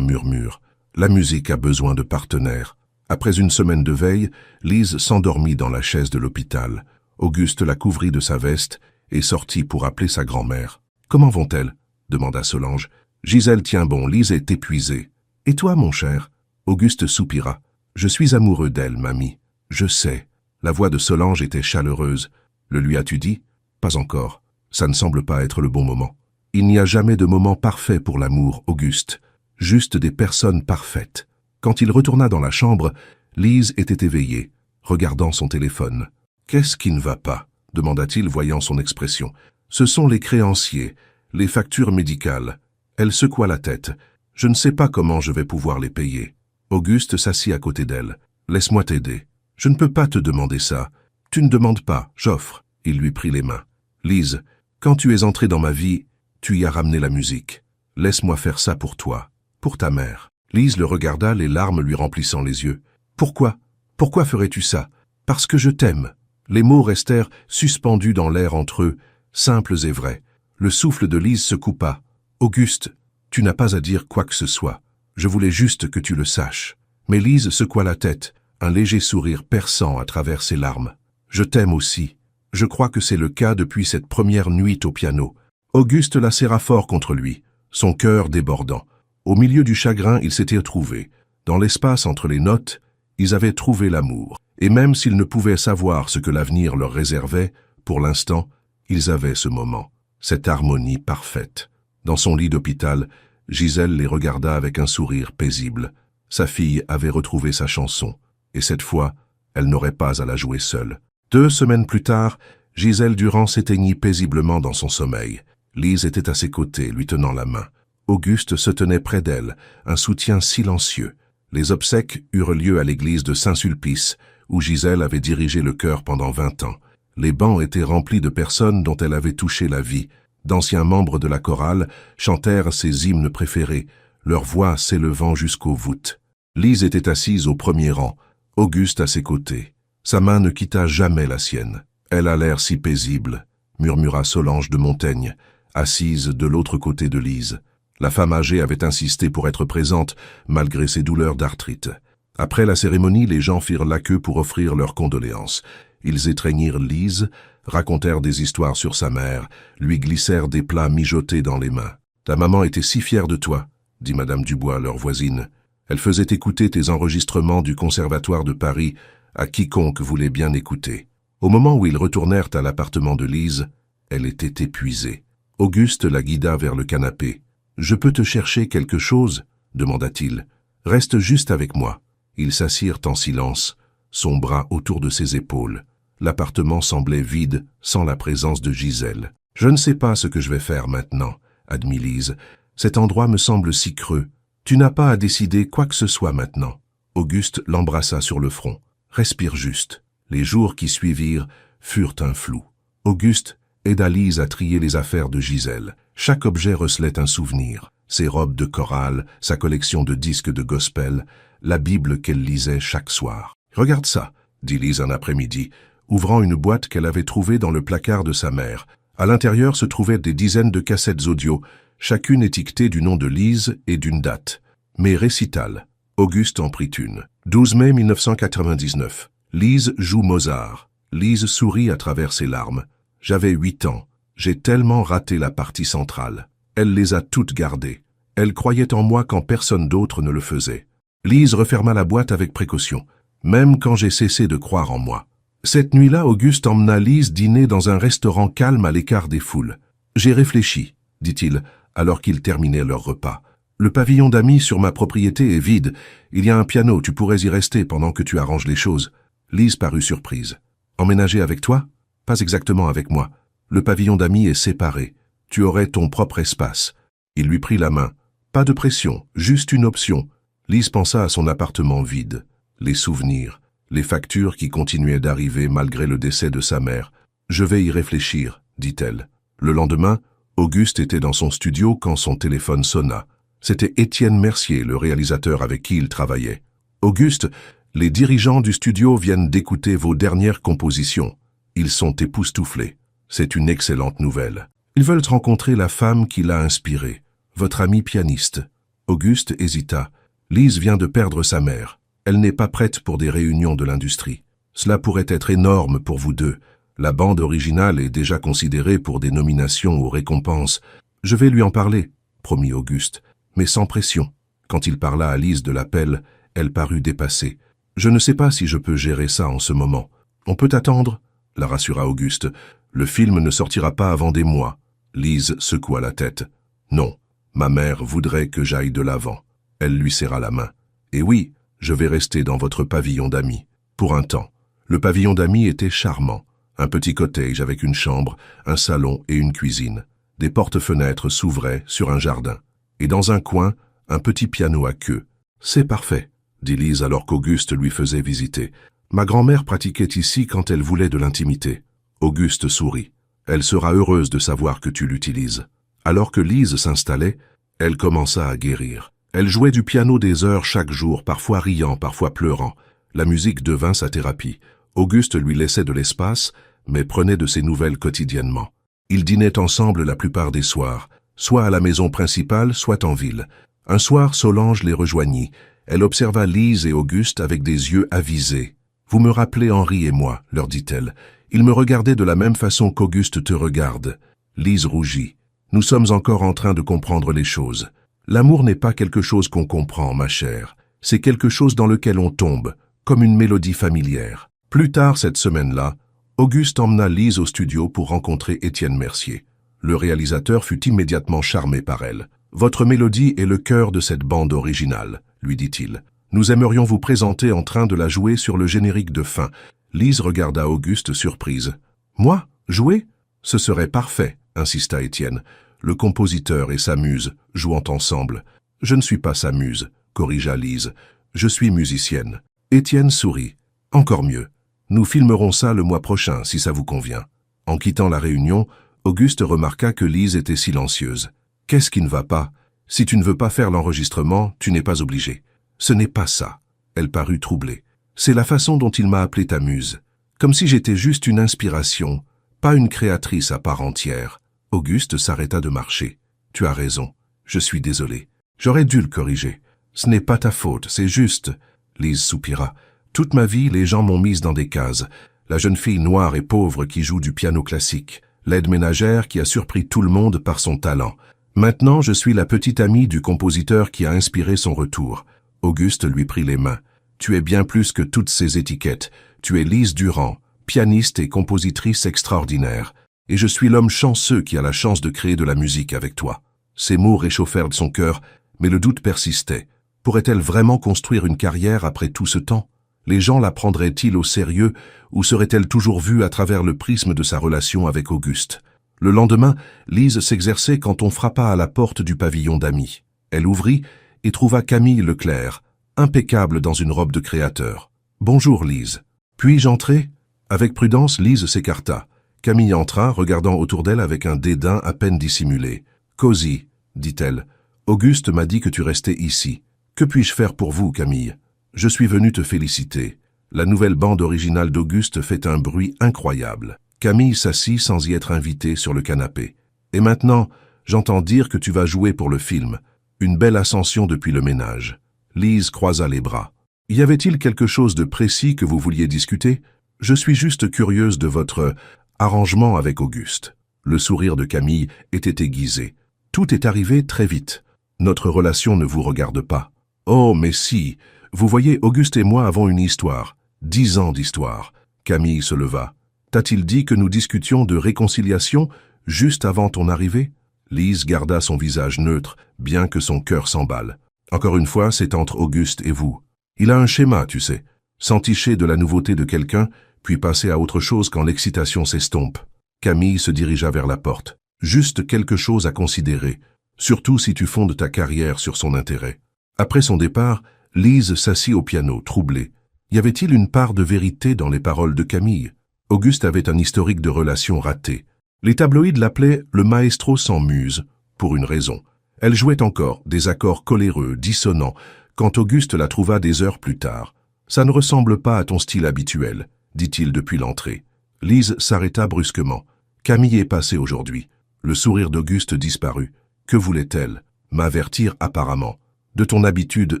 murmure. La musique a besoin de partenaires. Après une semaine de veille, Lise s'endormit dans la chaise de l'hôpital. Auguste la couvrit de sa veste et sortit pour appeler sa grand-mère. « Comment vont-elles » demanda Solange. « Gisèle tient bon, Lise est épuisée. »« Et toi, mon cher ?» Auguste soupira. « Je suis amoureux d'elle, mamie. »« Je sais. » La voix de Solange était chaleureuse. « Le lui as-tu dit ?»« Pas encore. Ça ne semble pas être le bon moment. » Il n'y a jamais de moment parfait pour l'amour, Auguste. Juste des personnes parfaites. Quand il retourna dans la chambre, Lise était éveillée, regardant son téléphone. « Qu'est-ce qui ne va pas ?» demanda-t-il, voyant son expression. « Ce sont les créanciers, les factures médicales. » Elle secoua la tête. « Je ne sais pas comment je vais pouvoir les payer. » Auguste s'assit à côté d'elle. « Laisse-moi t'aider. »« Je ne peux pas te demander ça. »« Tu ne demandes pas, j'offre. » Il lui prit les mains. « Lise, quand tu es entrée dans ma vie, tu y as ramené la musique. Laisse-moi faire ça pour toi, pour ta mère. » Lise le regarda, les larmes lui remplissant les yeux. « Pourquoi? Pourquoi ferais-tu ça? »« Parce que je t'aime. » Les mots restèrent suspendus dans l'air entre eux, simples et vrais. Le souffle de Lise se coupa. « Auguste, tu n'as pas à dire quoi que ce soit. Je voulais juste que tu le saches. » Mais Lise secoua la tête, un léger sourire perçant à travers ses larmes. « Je t'aime aussi. Je crois que c'est le cas depuis cette première nuit au piano. » Auguste la serra fort contre lui, son cœur débordant. Au milieu du chagrin, ils s'étaient retrouvés. Dans l'espace entre les notes, ils avaient trouvé l'amour. Et même s'ils ne pouvaient savoir ce que l'avenir leur réservait, pour l'instant, ils avaient ce moment, cette harmonie parfaite. Dans son lit d'hôpital, Gisèle les regarda avec un sourire paisible. Sa fille avait retrouvé sa chanson, et cette fois, elle n'aurait pas à la jouer seule. 2 semaines plus tard, Gisèle Durand s'éteignit paisiblement dans son sommeil. Lise était à ses côtés, lui tenant la main. Auguste se tenait près d'elle, un soutien silencieux. Les obsèques eurent lieu à l'église de Saint-Sulpice, où Gisèle avait dirigé le chœur pendant 20 ans. Les bancs étaient remplis de personnes dont elle avait touché la vie. D'anciens membres de la chorale chantèrent ses hymnes préférés, leur voix s'élevant jusqu'aux voûtes. Lise était assise au premier rang, Auguste à ses côtés. Sa main ne quitta jamais la sienne. « Elle a l'air si paisible », murmura Solange de Montaigne, assise de l'autre côté de Lise. La femme âgée avait insisté pour être présente, malgré ses douleurs d'arthrite. Après la cérémonie, les gens firent la queue pour offrir leurs condoléances. Ils étreignirent Lise, racontèrent des histoires sur sa mère, lui glissèrent des plats mijotés dans les mains. « Ta maman était si fière de toi », dit Madame Dubois, leur voisine. « Elle faisait écouter tes enregistrements du Conservatoire de Paris à quiconque voulait bien écouter. » Au moment où ils retournèrent à l'appartement de Lise, elle était épuisée. Auguste la guida vers le canapé. « Je peux te chercher quelque chose ?» demanda-t-il. « Reste juste avec moi. » Ils s'assirent en silence, son bras autour de ses épaules. L'appartement semblait vide, sans la présence de Gisèle. « Je ne sais pas ce que je vais faire maintenant, » admit Lise. « Cet endroit me semble si creux. Tu n'as pas à décider quoi que ce soit maintenant. » Auguste l'embrassa sur le front. « Respire juste. » Les jours qui suivirent furent un flou. Auguste aida Lise à trier les affaires de Gisèle. Chaque objet recelait un souvenir. Ses robes de chorale, sa collection de disques de gospel, la Bible qu'elle lisait chaque soir. « Regarde ça », dit Lise un après-midi, ouvrant une boîte qu'elle avait trouvée dans le placard de sa mère. À l'intérieur se trouvaient des dizaines de cassettes audio, chacune étiquetée du nom de Lise et d'une date. Mais récital. Auguste en prit une. 12 mai 1999. Lise joue Mozart. Lise sourit à travers ses larmes. « J'avais 8 ans. J'ai tellement raté la partie centrale. Elle les a toutes gardées. Elle croyait en moi quand personne d'autre ne le faisait. » Lise referma la boîte avec précaution, même quand j'ai cessé de croire en moi. Cette nuit-là, Auguste emmena Lise dîner dans un restaurant calme à l'écart des foules. « J'ai réfléchi, » dit-il, alors qu'ils terminaient leur repas. « Le pavillon d'amis sur ma propriété est vide. Il y a un piano, tu pourrais y rester pendant que tu arranges les choses. » Lise parut surprise. « Emménager avec toi ? Pas exactement avec moi. Le pavillon d'amis est séparé. Tu aurais ton propre espace. » Il lui prit la main. « Pas de pression, juste une option. » Lise pensa à son appartement vide, les souvenirs, les factures qui continuaient d'arriver malgré le décès de sa mère. « Je vais y réfléchir, » dit-elle. Le lendemain, Auguste était dans son studio quand son téléphone sonna. C'était Étienne Mercier, le réalisateur avec qui il travaillait. « Auguste, Les dirigeants du studio viennent d'écouter vos dernières compositions. Ils sont époustouflés. C'est une excellente nouvelle. Ils veulent rencontrer la femme qui l'a inspiré, votre ami pianiste. Auguste hésita. Lise vient de perdre sa mère. Elle n'est pas prête pour des réunions de l'industrie. Cela pourrait être énorme pour vous deux. La bande originale est déjà considérée pour des nominations aux récompenses. Je vais lui en parler, promit Auguste, mais sans pression. Quand il parla à Lise de l'appel, elle parut dépassée. Je ne sais pas si je peux gérer ça en ce moment. On peut attendre, la rassura Auguste. Le film ne sortira pas avant des mois. Lise secoua la tête. Non, ma mère voudrait que j'aille de l'avant. Elle lui serra la main. Et oui, je vais rester dans votre pavillon d'amis. Pour un temps. Le pavillon d'amis était charmant. Un petit cottage avec une chambre, un salon et une cuisine. Des portes-fenêtres s'ouvraient sur un jardin. Et dans un coin, un petit piano à queue. C'est parfait, dit Lise alors qu'Auguste lui faisait visiter. Ma grand-mère pratiquait ici quand elle voulait de l'intimité. Auguste sourit. Elle sera heureuse de savoir que tu l'utilises. Alors que Lise s'installait, elle commença à guérir. Elle jouait du piano des heures chaque jour, parfois riant, parfois pleurant. La musique devint sa thérapie. Auguste lui laissait de l'espace, mais prenait de ses nouvelles quotidiennement. Ils dînaient ensemble la plupart des soirs, soit à la maison principale, soit en ville. Un soir, Solange les rejoignit. Elle observa Lise et Auguste avec des yeux avisés. « Vous me rappelez Henri et moi, leur dit-elle. Ils me regardaient de la même façon qu'Auguste te regarde. » Lise rougit. « Nous sommes encore en train de comprendre les choses. L'amour n'est pas quelque chose qu'on comprend, ma chère. C'est quelque chose dans lequel on tombe, comme une mélodie familière. » Plus tard cette semaine-là, Auguste emmena Lise au studio pour rencontrer Étienne Mercier. Le réalisateur fut immédiatement charmé par elle. « Votre mélodie est le cœur de cette bande originale, » lui dit-il. « Nous aimerions vous présenter en train de la jouer sur le générique de fin. » Lise regarda Auguste surprise. « Moi, jouer ? Ce serait parfait, » insista Étienne. Le compositeur et sa muse, jouant ensemble. « Je ne suis pas sa muse, » corrigea Lise. « Je suis musicienne. » Étienne sourit. « Encore mieux. Nous filmerons ça le mois prochain, si ça vous convient. » En quittant la réunion, Auguste remarqua que Lise était silencieuse. « Qu'est-ce qui ne va pas ? Si tu ne veux pas faire l'enregistrement, tu n'es pas obligé. » « Ce n'est pas ça. » Elle parut troublée. « C'est la façon dont il m'a appelé ta muse. Comme si j'étais juste une inspiration, pas une créatrice à part entière. » Auguste s'arrêta de marcher. « Tu as raison. Je suis désolé. J'aurais dû le corriger. Ce n'est pas ta faute, c'est juste. » Lise soupira. « Toute ma vie, les gens m'ont mise dans des cases. La jeune fille noire et pauvre qui joue du piano classique. L'aide ménagère qui a surpris tout le monde par son talent. Maintenant, je suis la petite amie du compositeur qui a inspiré son retour. » Auguste lui prit les mains. « Tu es bien plus que toutes ces étiquettes. Tu es Lise Durand, pianiste et compositrice extraordinaire. Et je suis l'homme chanceux qui a la chance de créer de la musique avec toi. » Ces mots réchauffèrent son cœur, mais le doute persistait. Pourrait-elle vraiment construire une carrière après tout ce temps ? Les gens la prendraient-ils au sérieux ou serait-elle toujours vue à travers le prisme de sa relation avec Auguste ? Le lendemain, Lise s'exerçait quand on frappa à la porte du pavillon d'amis. Elle ouvrit et trouva Camille Leclerc, impeccable dans une robe de créateur. « Bonjour, Lise. Puis-je entrer ?» Avec prudence, Lise s'écarta. Camille entra, regardant autour d'elle avec un dédain à peine dissimulé. « Cosy, » dit-elle. « Auguste m'a dit que tu restais ici. Que puis-je faire pour vous, Camille ? Je suis venu te féliciter. La nouvelle bande originale d'Auguste fait un bruit incroyable. » Camille s'assit sans y être invitée sur le canapé. « Et maintenant, j'entends dire que tu vas jouer pour le film. Une belle ascension depuis le ménage. » Lise croisa les bras. « Y avait-il quelque chose de précis que vous vouliez discuter ? Je suis juste curieuse de votre arrangement avec Auguste. » Le sourire de Camille était aiguisé. « Tout est arrivé très vite. Notre relation ne vous regarde pas. »« Oh, mais si. Vous voyez, Auguste et moi avons une histoire. 10 ans d'histoire. » Camille se leva. « T'a-t-il dit que nous discutions de réconciliation juste avant ton arrivée ?» Lise garda son visage neutre, bien que son cœur s'emballe. « Encore une fois, c'est entre Auguste et vous. Il a un schéma, tu sais. S'enticher de la nouveauté de quelqu'un, puis passer à autre chose quand l'excitation s'estompe. » Camille se dirigea vers la porte. « Juste quelque chose à considérer, surtout si tu fondes ta carrière sur son intérêt. » Après son départ, Lise s'assit au piano, troublée. Y avait-il une part de vérité dans les paroles de Camille ? Auguste avait un historique de relations ratées. Les tabloïds l'appelaient le maestro sans muse, pour une raison. Elle jouait encore des accords coléreux, dissonants, quand Auguste la trouva des heures plus tard. Ça ne ressemble pas à ton style habituel, dit-il depuis l'entrée. Lise s'arrêta brusquement. Camille est passée aujourd'hui. Le sourire d'Auguste disparut. Que voulait-elle? M'avertir apparemment. De ton habitude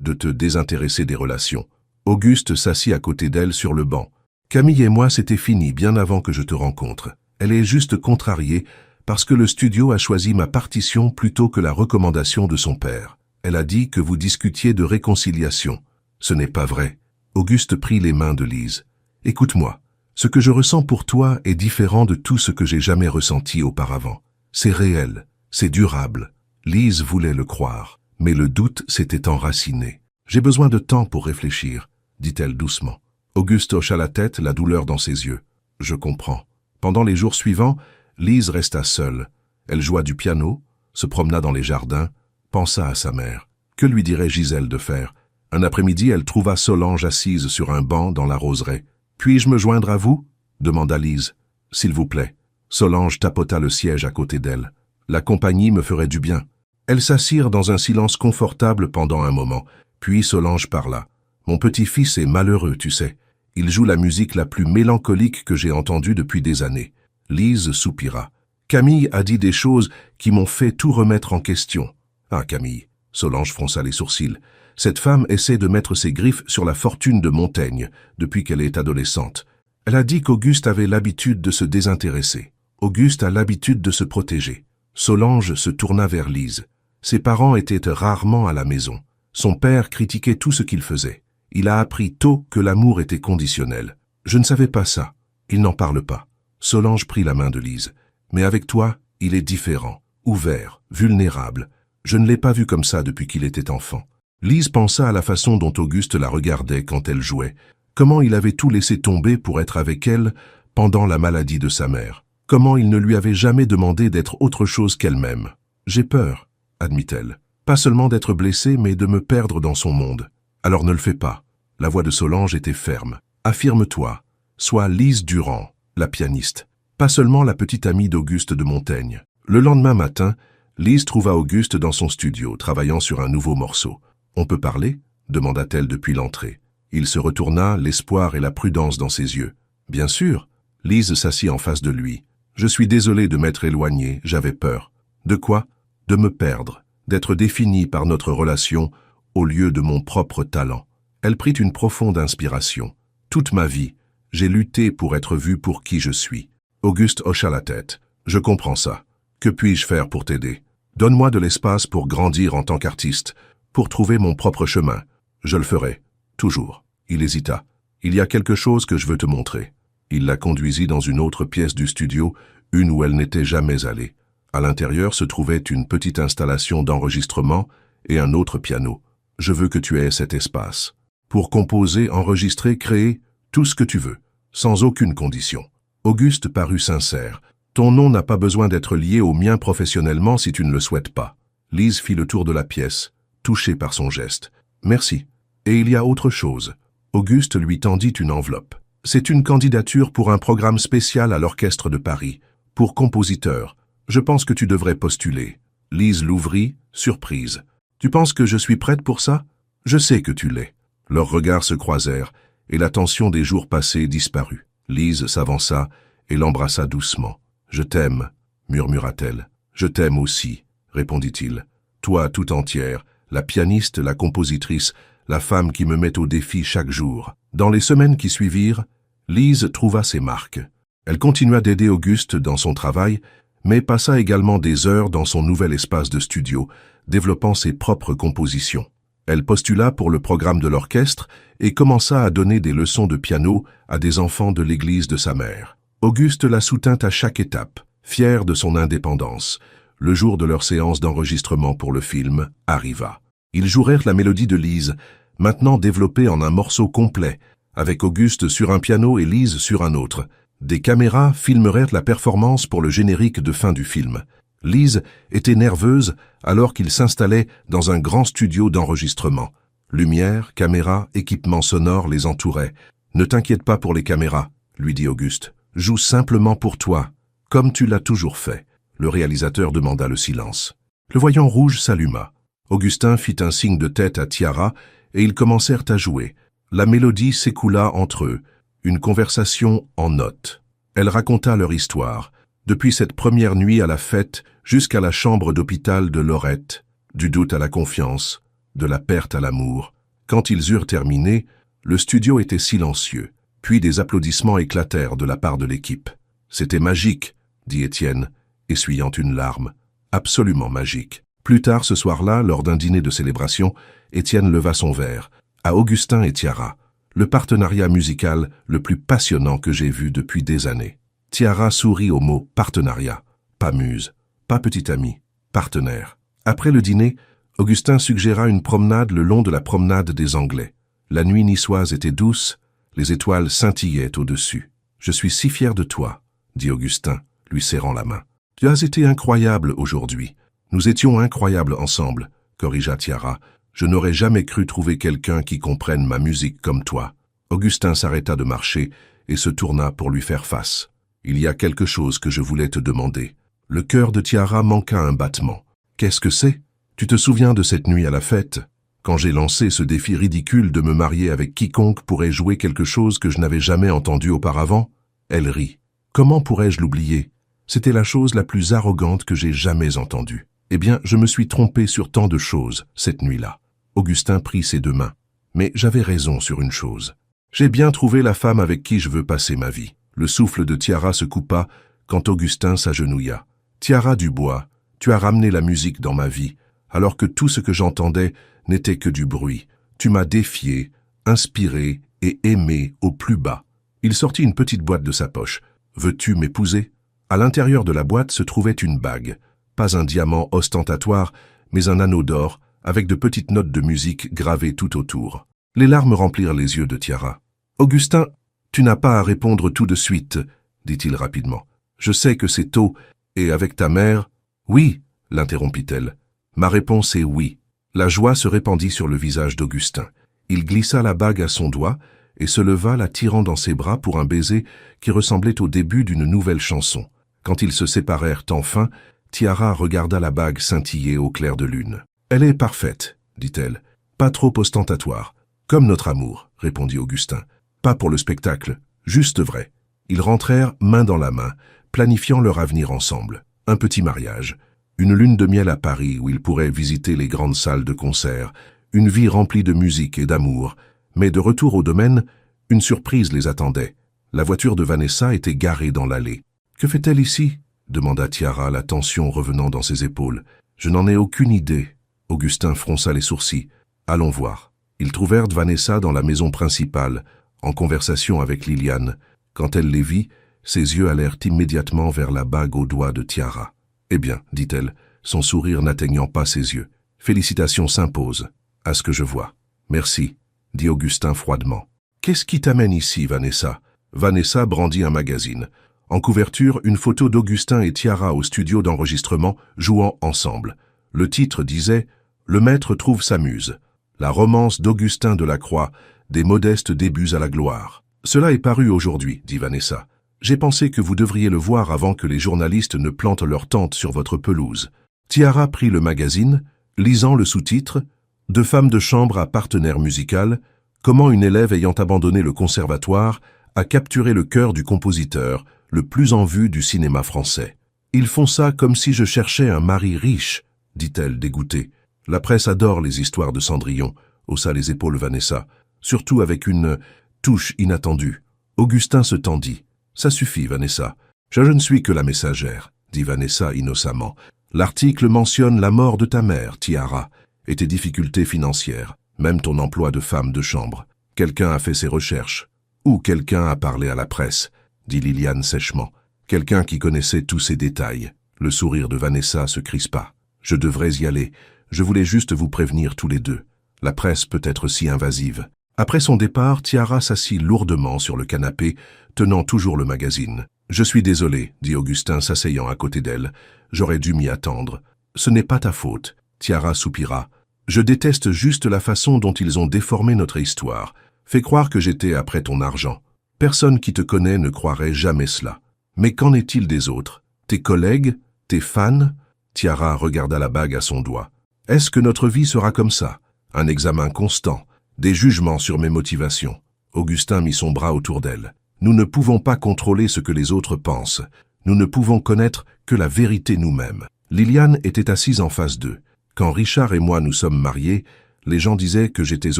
de te désintéresser des relations. Auguste s'assit à côté d'elle sur le banc. Camille et moi, c'était fini bien avant que je te rencontre. Elle est juste contrariée parce que le studio a choisi ma partition plutôt que la recommandation de son père. Elle a dit que vous discutiez de réconciliation. Ce n'est pas vrai. Auguste prit les mains de Lise. Écoute-moi, ce que je ressens pour toi est différent de tout ce que j'ai jamais ressenti auparavant. C'est réel, c'est durable. Lise voulait le croire, mais le doute s'était enraciné. J'ai besoin de temps pour réfléchir, dit-elle doucement. Auguste hocha la tête, la douleur dans ses yeux. Je comprends. Pendant les jours suivants, Lise resta seule. Elle joua du piano, se promena dans les jardins, pensa à sa mère. Que lui dirait Gisèle de faire? Un après-midi, elle trouva Solange assise sur un banc dans la roseraie. « Puis-je me joindre à vous » demanda Lise. « S'il vous plaît. » Solange tapota le siège à côté d'elle. « La compagnie me ferait du bien. » Elles s'assirent dans un silence confortable pendant un moment. Puis Solange parla. « Mon petit-fils est malheureux, tu sais. Il joue la musique la plus mélancolique que j'ai entendue depuis des années. » Lise soupira. « Camille a dit des choses qui m'ont fait tout remettre en question. »« Ah, Camille !» Solange fronça les sourcils. « Cette femme essaie de mettre ses griffes sur la fortune de Montaigne depuis qu'elle est adolescente. Elle a dit qu'Auguste avait l'habitude de se désintéresser. Auguste a l'habitude de se protéger. » Solange se tourna vers Lise. Ses parents étaient rarement à la maison. Son père critiquait tout ce qu'il faisait. Il a appris tôt que l'amour était conditionnel. Je ne savais pas ça. Il n'en parle pas. Solange prit la main de Lise. Mais avec toi, il est différent, ouvert, vulnérable. Je ne l'ai pas vu comme ça depuis qu'il était enfant. Lise pensa à la façon dont Auguste la regardait quand elle jouait. Comment il avait tout laissé tomber pour être avec elle pendant la maladie de sa mère. Comment il ne lui avait jamais demandé d'être autre chose qu'elle-même. J'ai peur, admit-elle. Pas seulement d'être blessée, mais de me perdre dans son monde. Alors ne le fais pas. La voix de Solange était ferme. Affirme-toi. Sois Lise Durand, la pianiste. Pas seulement la petite amie d'Auguste de Montaigne. Le lendemain matin, Lise trouva Auguste dans son studio, travaillant sur un nouveau morceau. « On peut parler » demanda-t-elle depuis l'entrée. Il se retourna, l'espoir et la prudence dans ses yeux. « Bien sûr. » Lise s'assit en face de lui. « Je suis désolée de m'être éloignée, j'avais peur. »« De quoi ?»« De me perdre, d'être définie par notre relation au lieu de mon propre talent. » Elle prit une profonde inspiration. « Toute ma vie, j'ai lutté pour être vue pour qui je suis. » Auguste hocha la tête. « Je comprends ça. Que puis-je faire pour t'aider? Donne-moi de l'espace pour grandir en tant qu'artiste, pour trouver mon propre chemin. Je le ferai. Toujours. » Il hésita. « Il y a quelque chose que je veux te montrer. » Il la conduisit dans une autre pièce du studio, une où elle n'était jamais allée. À l'intérieur se trouvait une petite installation d'enregistrement et un autre piano. « Je veux que tu aies cet espace. Pour composer, enregistrer, créer, tout ce que tu veux, sans aucune condition. » Auguste parut sincère. « Ton nom n'a pas besoin d'être lié au mien professionnellement si tu ne le souhaites pas. » Lise fit le tour de la pièce, touchée par son geste. « Merci. Et il y a autre chose. » Auguste lui tendit une enveloppe. « C'est une candidature pour un programme spécial à l'Orchestre de Paris, pour compositeur. Je pense que tu devrais postuler. » Lise l'ouvrit, surprise. « Tu penses que je suis prête pour ça? Je sais que tu l'es. » Leurs regards se croisèrent, et la tension des jours passés disparut. Lise s'avança et l'embrassa doucement. « Je t'aime, » murmura-t-elle. « Je t'aime aussi, » répondit-il. « Toi tout entière, la pianiste, la compositrice, la femme qui me met au défi chaque jour. » Dans les semaines qui suivirent, Lise trouva ses marques. Elle continua d'aider Auguste dans son travail, mais passa également des heures dans son nouvel espace de studio, développant ses propres compositions. Elle postula pour le programme de l'orchestre et commença à donner des leçons de piano à des enfants de l'église de sa mère. Auguste la soutint à chaque étape, fier de son indépendance. Le jour de leur séance d'enregistrement pour le film arriva. Ils jouèrent la mélodie de Lise, maintenant développée en un morceau complet, avec Auguste sur un piano et Lise sur un autre. Des caméras filmèrent la performance pour le générique de fin du film. Lise était nerveuse alors qu'il s'installait dans un grand studio d'enregistrement. Lumière, caméra, équipement sonore les entouraient. « Ne t'inquiète pas pour les caméras, » lui dit Auguste. « Joue simplement pour toi, comme tu l'as toujours fait. » Le réalisateur demanda le silence. Le voyant rouge s'alluma. Augustin fit un signe de tête à Tiara et ils commencèrent à jouer. La mélodie s'écoula entre eux, une conversation en notes. Elle raconta leur histoire, depuis cette première nuit à la fête jusqu'à la chambre d'hôpital de Laurette, du doute à la confiance, de la perte à l'amour. Quand ils eurent terminé, le studio était silencieux, puis des applaudissements éclatèrent de la part de l'équipe. « C'était magique », dit Étienne, essuyant une larme. « Absolument magique. » Plus tard ce soir-là, lors d'un dîner de célébration, Étienne leva son verre, à Augustin et Tiara, le partenariat musical le plus passionnant que j'ai vu depuis des années. Tiara sourit au mot « partenariat », pas muse, pas petit ami, partenaire. Après le dîner, Augustin suggéra une promenade le long de la promenade des Anglais. La nuit niçoise était douce, les étoiles scintillaient au-dessus. « Je suis si fier de toi », dit Augustin, lui serrant la main. « Tu as été incroyable aujourd'hui. Nous étions incroyables ensemble, » corrigea Tiara. « Je n'aurais jamais cru trouver quelqu'un qui comprenne ma musique comme toi. » Augustin s'arrêta de marcher et se tourna pour lui faire face. « Il y a quelque chose que je voulais te demander. » Le cœur de Tiara manqua un battement. « Qu'est-ce que c'est ? Tu te souviens de cette nuit à la fête, quand j'ai lancé ce défi ridicule de me marier avec quiconque pourrait jouer quelque chose que je n'avais jamais entendu auparavant ?» Elle rit. « Comment pourrais-je l'oublier ? C'était la chose la plus arrogante que j'ai jamais entendue. Eh bien, je me suis trompé sur tant de choses cette nuit-là. » Augustin prit ses deux mains. « Mais j'avais raison sur une chose. J'ai bien trouvé la femme avec qui je veux passer ma vie. » Le souffle de Tiara se coupa quand Augustin s'agenouilla. « Tiara Dubois, tu as ramené la musique dans ma vie, alors que tout ce que j'entendais n'était que du bruit. Tu m'as défié, inspiré et aimé au plus bas. » Il sortit une petite boîte de sa poche. « Veux-tu m'épouser ?» À l'intérieur de la boîte se trouvait une bague. Pas un diamant ostentatoire, mais un anneau d'or, avec de petites notes de musique gravées tout autour. Les larmes remplirent les yeux de Tiara. « Augustin, tu n'as pas à répondre tout de suite, » dit-il rapidement. « Je sais que c'est tôt, et avec ta mère... »« Oui, » l'interrompit-elle. « Ma réponse est oui. » La joie se répandit sur le visage d'Augustin. Il glissa la bague à son doigt et se leva, la tirant dans ses bras pour un baiser qui ressemblait au début d'une nouvelle chanson. Quand ils se séparèrent enfin, Tiara regarda la bague scintiller au clair de lune. « Elle est parfaite, » dit-elle. « Pas trop ostentatoire. Comme notre amour, » répondit Augustin. « Pas pour le spectacle, juste vrai. » Ils rentrèrent main dans la main, planifiant leur avenir ensemble. Un petit mariage, une lune de miel à Paris où ils pourraient visiter les grandes salles de concert, une vie remplie de musique et d'amour. Mais de retour au domaine, une surprise les attendait. La voiture de Vanessa était garée dans l'allée. « Que fait-elle ici ?» demanda Tiara, la tension revenant dans ses épaules. « Je n'en ai aucune idée. » Augustin fronça les sourcils. « Allons voir. » Ils trouvèrent Vanessa dans la maison principale, en conversation avec Liliane. Quand elle les vit, ses yeux allèrent immédiatement vers la bague au doigt de Tiara. « Eh bien, dit-elle, son sourire n'atteignant pas ses yeux. « Félicitations s'imposent, à ce que je vois. »« Merci, » dit Augustin froidement. « Qu'est-ce qui t'amène ici, Vanessa ?» Vanessa brandit un magazine. En couverture, une photo d'Augustin et Tiara au studio d'enregistrement, jouant ensemble. Le titre disait « Le maître trouve sa muse ». La romance d'Augustin Delacroix, des modestes débuts à la gloire. « Cela est paru aujourd'hui, dit Vanessa. J'ai pensé que vous devriez le voir avant que les journalistes ne plantent leur tente sur votre pelouse. » Tiara prit le magazine, lisant le sous-titre « De femme de chambre à partenaire musical, comment une élève ayant abandonné le conservatoire a capturé le cœur du compositeur, le plus en vue du cinéma français. Ils font ça comme si je cherchais un mari riche, dit-elle dégoûtée. La presse adore les histoires de Cendrillon, haussa les épaules Vanessa, surtout avec une touche inattendue. Augustin se tendit. Ça suffit, Vanessa. Je ne suis que la messagère, dit Vanessa innocemment. L'article mentionne la mort de ta mère, Tiara, et tes difficultés financières, même ton emploi de femme de chambre. Quelqu'un a fait ses recherches. Ou quelqu'un a parlé à la presse, dit Liliane sèchement. Quelqu'un qui connaissait tous ces détails. Le sourire de Vanessa se crispa. Je devrais y aller. Je voulais juste vous prévenir tous les deux. La presse peut être si invasive. Après son départ, Tiara s'assit lourdement sur le canapé, tenant toujours le magazine. Je suis désolé, dit Augustin s'asseyant à côté d'elle. J'aurais dû m'y attendre. Ce n'est pas ta faute. Tiara soupira. Je déteste juste la façon dont ils ont déformé notre histoire. Fais croire que j'étais après ton argent. Personne qui te connaît ne croirait jamais cela. Mais qu'en est-il des autres? Tes collègues? Tes fans? Tiara regarda la bague à son doigt. Est-ce que notre vie sera comme ça? Un examen constant, Des jugements sur mes motivations. Augustin mit son bras autour d'elle. Nous ne pouvons pas contrôler ce que les autres pensent. Nous ne pouvons connaître que la vérité nous-mêmes. Liliane était assise en face d'eux. Quand Richard et moi nous sommes mariés, les gens disaient que j'étais